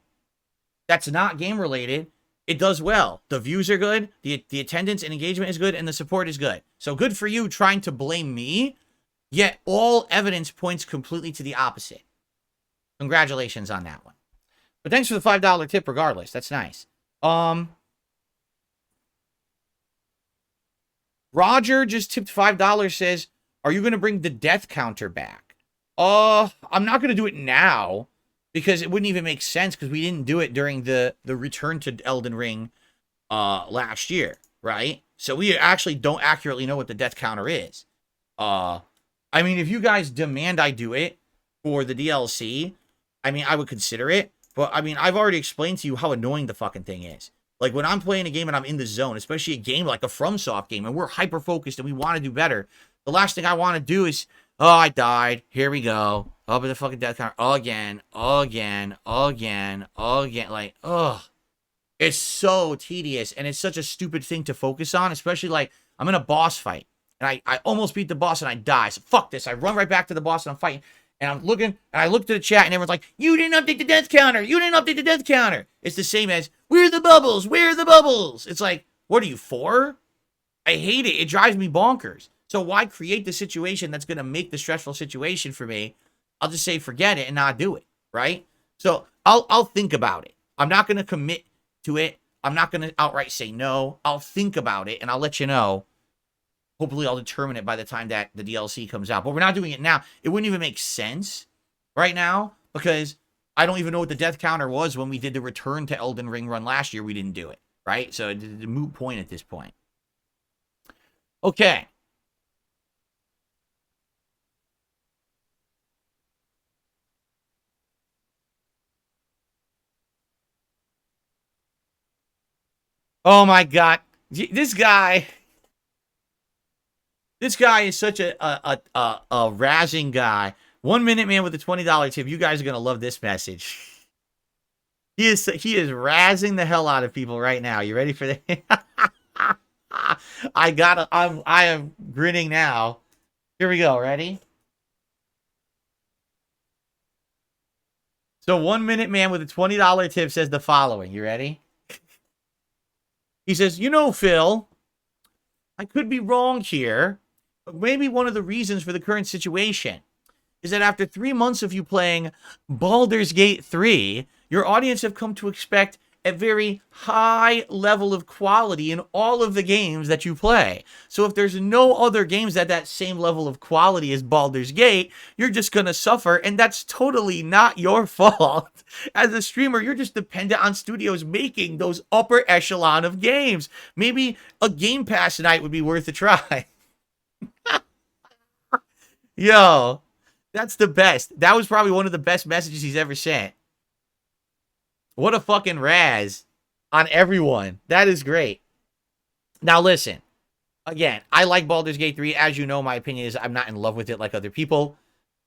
that's not game related, it does well. The views are good, the attendance and engagement is good, and the support is good. So good for you trying to blame me, yet all evidence points completely to the opposite. Congratulations on that one. But thanks for the $5 tip regardless. That's nice. Roger just tipped $5, says, are you going to bring the death counter back? I'm not going to do it now because it wouldn't even make sense because we didn't do it during the return to Elden Ring last year, right? So we actually don't accurately know what the death counter is. I mean, if you guys demand I do it for the DLC, I mean, I would consider it. But, I mean, I've already explained to you how annoying the fucking thing is. Like, when I'm playing a game and I'm in the zone, especially a game like a FromSoft game, and we're hyper-focused and we want to do better, the last thing I want to do is, oh, I died. Here we go. Up in the fucking death counter. Again. Like, ugh. It's so tedious, and it's such a stupid thing to focus on, especially, like, I'm in a boss fight, and I almost beat the boss, and I die. So, fuck this. I run right back to the boss, and I'm fighting. And I'm looking, and I looked at the chat, and everyone's like, you didn't update the death counter. You didn't update the death counter. It's the same as, where are the bubbles? Where are the bubbles? It's like, what are you for? I hate it. It drives me bonkers. So why create the situation that's going to make the stressful situation for me? I'll just say forget it and not do it, right? So I'll think about it. I'm not going to commit to it. I'm not going to outright say no. I'll think about it, and I'll let you know. Hopefully, I'll determine it by the time that the DLC comes out. But we're not doing it now. It wouldn't even make sense right now because I don't even know what the death counter was when we did the return to Elden Ring run last year. We didn't do it, right? So it's a moot point at this point. Okay. Oh, my God. This guy... This guy is such a razzing guy. 1 Minute Man with a $20 tip. You guys are gonna love this message. He is razzing the hell out of people right now. You ready for that? I am grinning now. Here we go. Ready? So 1 Minute Man with a $20 tip says the following. You ready? He says, you know, Phil, I could be wrong here. But maybe one of the reasons for the current situation is that after 3 months of you playing Baldur's Gate 3, your audience have come to expect a very high level of quality in all of the games that you play. So if there's no other games at that same level of quality as Baldur's Gate, you're just going to suffer, and that's totally not your fault. As a streamer, you're just dependent on studios making those upper echelon of games. Maybe a Game Pass night would be worth a try. Yo, that's the best. That was probably one of the best messages he's ever sent. What a fucking razz on everyone. That is great. Now listen, again, I like Baldur's Gate 3. As you know, my opinion is I'm not in love with it like other people.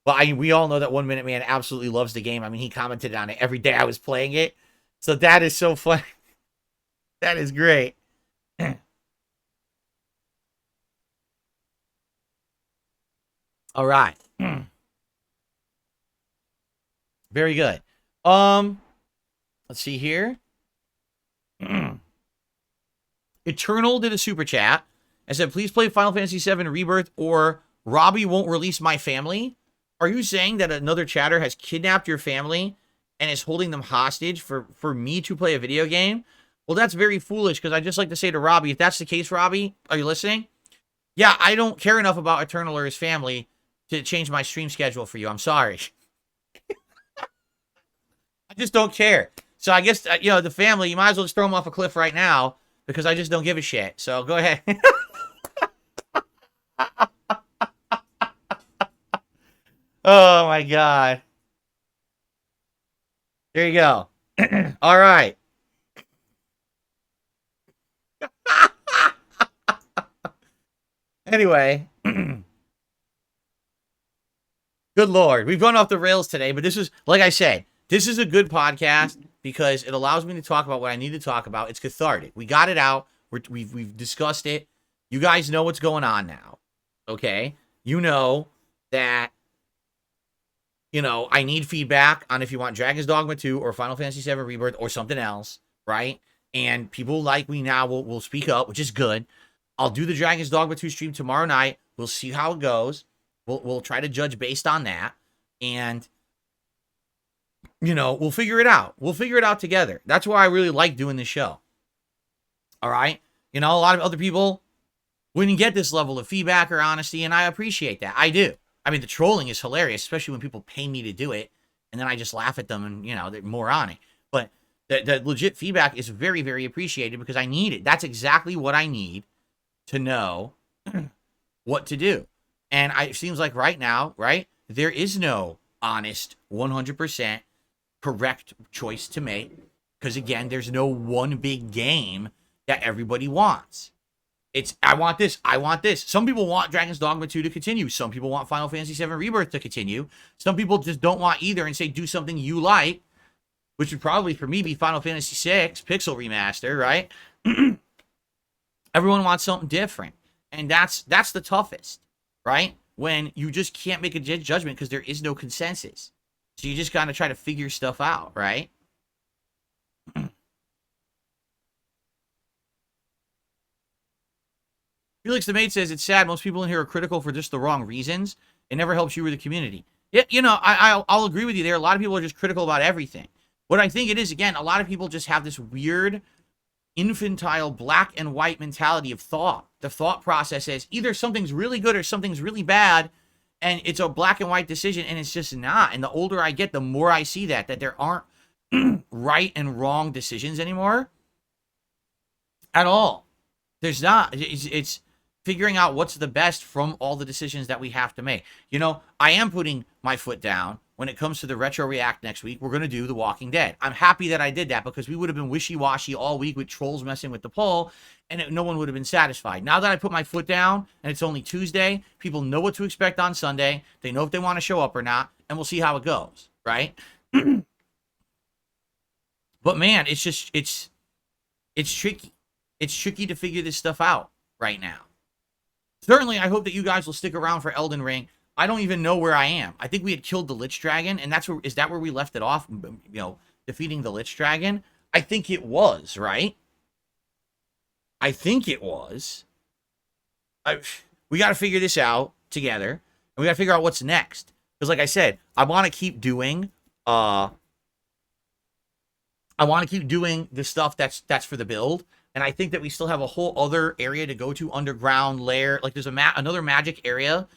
But we all know that 1 Minute Man absolutely loves the game. I mean, he commented on it every day I was playing it. So that is so fun. That is great. All right. Very good. Let's see here. Eternal did a super chat and said, please play Final Fantasy VII Rebirth or Robbie won't release my family. Are you saying that another chatter has kidnapped your family and is holding them hostage for me to play a video game? Well, that's very foolish, because I just like to say to Robbie, if that's the case, Robbie, are you listening? Yeah, I don't care enough about Eternal or his family to change my stream schedule for you. I'm sorry. I just don't care. So I guess, you know, the family, you might as well just throw them off a cliff right now, because I just don't give a shit. So go ahead. Oh, my God. There you go. All right. Anyway. Good Lord. We've gone off the rails today, but this is, like I said, this is a good podcast because it allows me to talk about what I need to talk about. It's cathartic. We got it out. We've discussed it. You guys know what's going on now. Okay? You know that, you know, I need feedback on if you want Dragon's Dogma 2 or Final Fantasy VII Rebirth or something else, right? And people like me now will speak up, which is good. I'll do the Dragon's Dogma 2 stream tomorrow night. We'll see how it goes. We'll try to judge based on that. And, you know, we'll figure it out. We'll figure it out together. That's why I really like doing this show. All right? You know, a lot of other people wouldn't get this level of feedback or honesty, and I appreciate that. I do. I mean, the trolling is hilarious, especially when people pay me to do it, and then I just laugh at them and, you know, they're moronic. But the legit feedback is very, very appreciated because I need it. That's exactly what I need to know what to do. And it seems like right now, right, there is no honest 100% correct choice to make. Because, again, there's no one big game that everybody wants. It's, I want this, I want this. Some people want Dragon's Dogma 2 to continue. Some people want Final Fantasy VII Rebirth to continue. Some people just don't want either and say do something you like, which would probably, for me, be Final Fantasy VI Pixel Remaster, right? Everyone wants something different. And that's the toughest. Right? When you just can't make a judgment because there is no consensus. So you just gotta try to figure stuff out, right? Felix the Maid says, it's sad. Most people in here are critical for just the wrong reasons. It never helps you or the community. Yeah, you know, I'll agree with you there. A lot of people are just critical about everything. What I think it is, again, a lot of people just have this weird infantile black and white mentality of thought. The thought process is either something's really good or something's really bad, and it's a black and white decision, and it's just not. And the older I get, the more I see that there aren't right and wrong decisions anymore at all. There's not. It's figuring out what's the best from all the decisions that we have to make. You know, I am putting my foot down when it comes to the Retro React next week. We're going to do The Walking Dead. I'm happy that I did that because we would have been wishy-washy all week with trolls messing with the poll, and no one would have been satisfied. Now that I put my foot down, and it's only Tuesday, people know what to expect on Sunday. They know if they want to show up or not, and we'll see how it goes, right? But man, it's just, it's tricky. It's tricky to figure this stuff out right now. Certainly, I hope that you guys will stick around for Elden Ring. I don't even know where I am. I think we had killed the Lich Dragon, and that's where, is that where we left it off? You know, defeating the Lich Dragon? I think it was, right? I think it was. We got to figure this out together, and we got to figure out what's next. Because like I said, I want to keep doing I want to keep doing the stuff that's for the build. And I think that we still have a whole other area to go to, underground lair. Like there's another magic area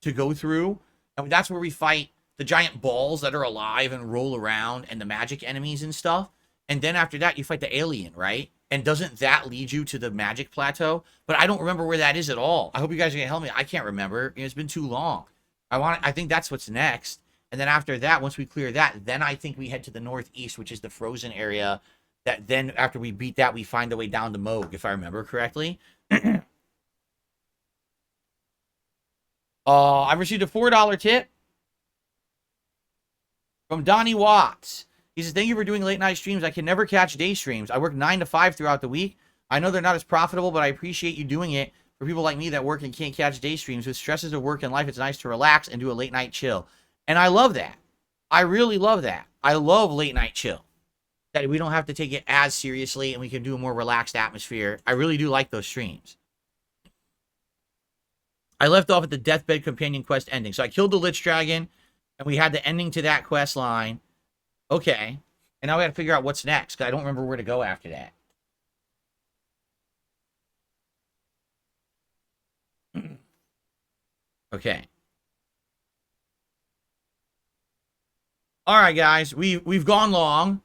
to go through. And that's where we fight the giant balls that are alive and roll around and the magic enemies and stuff. And then after that, you fight the alien, right? And doesn't that lead you to the magic plateau? But I don't remember where that is at all. I hope you guys are going to help me. I can't remember. It's been too long. I think that's what's next. And then after that, once we clear that, then I think we head to the northeast, which is the frozen area. That then after we beat that, we find the way down to Moog, if I remember correctly. I received a $4 tip from Donnie Watts. He says, thank you for doing late night streams. I can never catch day streams. I work 9 to 5 throughout the week. I know they're not as profitable, but I appreciate you doing it. For people like me that work and can't catch day streams, with stresses of work and life, it's nice to relax and do a late night chill. And I love that. I really love that. I love late night chill. That we don't have to take it as seriously and we can do a more relaxed atmosphere. I really do like those streams. I left off at the Deathbed Companion quest ending. So I killed the Lich Dragon, and we had the ending to that quest line. Okay. And now we got to figure out what's next, because I don't remember where to go after that. Okay. All right, guys. We've gone long,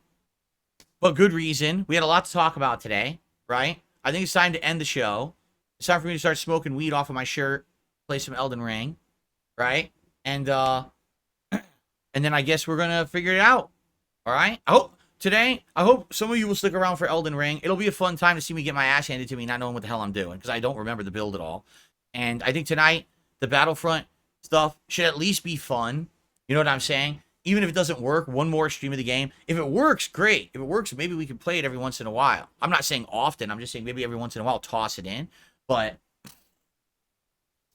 but good reason. We had a lot to talk about today, right? I think it's time to end the show. It's time for me to start smoking weed off of my shirt, play some Elden Ring, right? And then I guess we're gonna figure it out. All right. I hope some of you will stick around for Elden Ring. It'll be a fun time to see me get my ass handed to me, not knowing what the hell I'm doing, because I don't remember the build at all. And I think tonight the Battlefront stuff should at least be fun. You know what I'm saying? Even if it doesn't work, one more stream of the game. If it works, great. If it works, maybe we can play it every once in a while. I'm not saying often. I'm just saying maybe every once in a while, toss it in. But,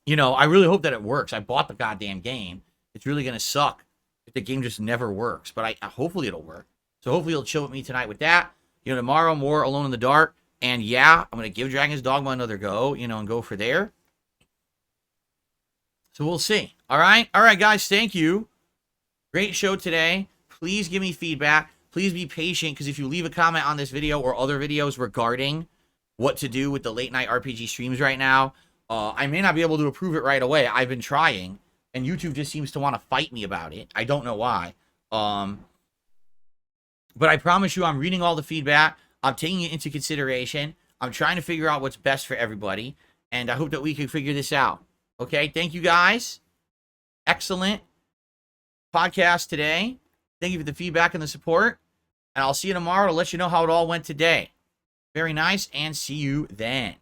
you know, I really hope that it works. I bought the goddamn game. It's really going to suck if the game just never works. But hopefully it'll work. So hopefully you'll chill with me tonight with that. You know, tomorrow, more Alone in the Dark. And yeah, I'm going to give Dragon's Dogma another go, you know, and go for there. So we'll see. All right? All right, guys. Thank you. Great show today. Please give me feedback. Please be patient, because if you leave a comment on this video or other videos regarding what to do with the late night RPG streams right now, I may not be able to approve it right away. I've been trying, and YouTube just seems to want to fight me about it. I don't know why. But I promise you, I'm reading all the feedback. I'm taking it into consideration. I'm trying to figure out what's best for everybody, and I hope that we can figure this out. Okay? Thank you, guys. Excellent podcast today. Thank you for the feedback and the support. And I'll see you tomorrow to let you know how it all went today. Very nice, and see you then.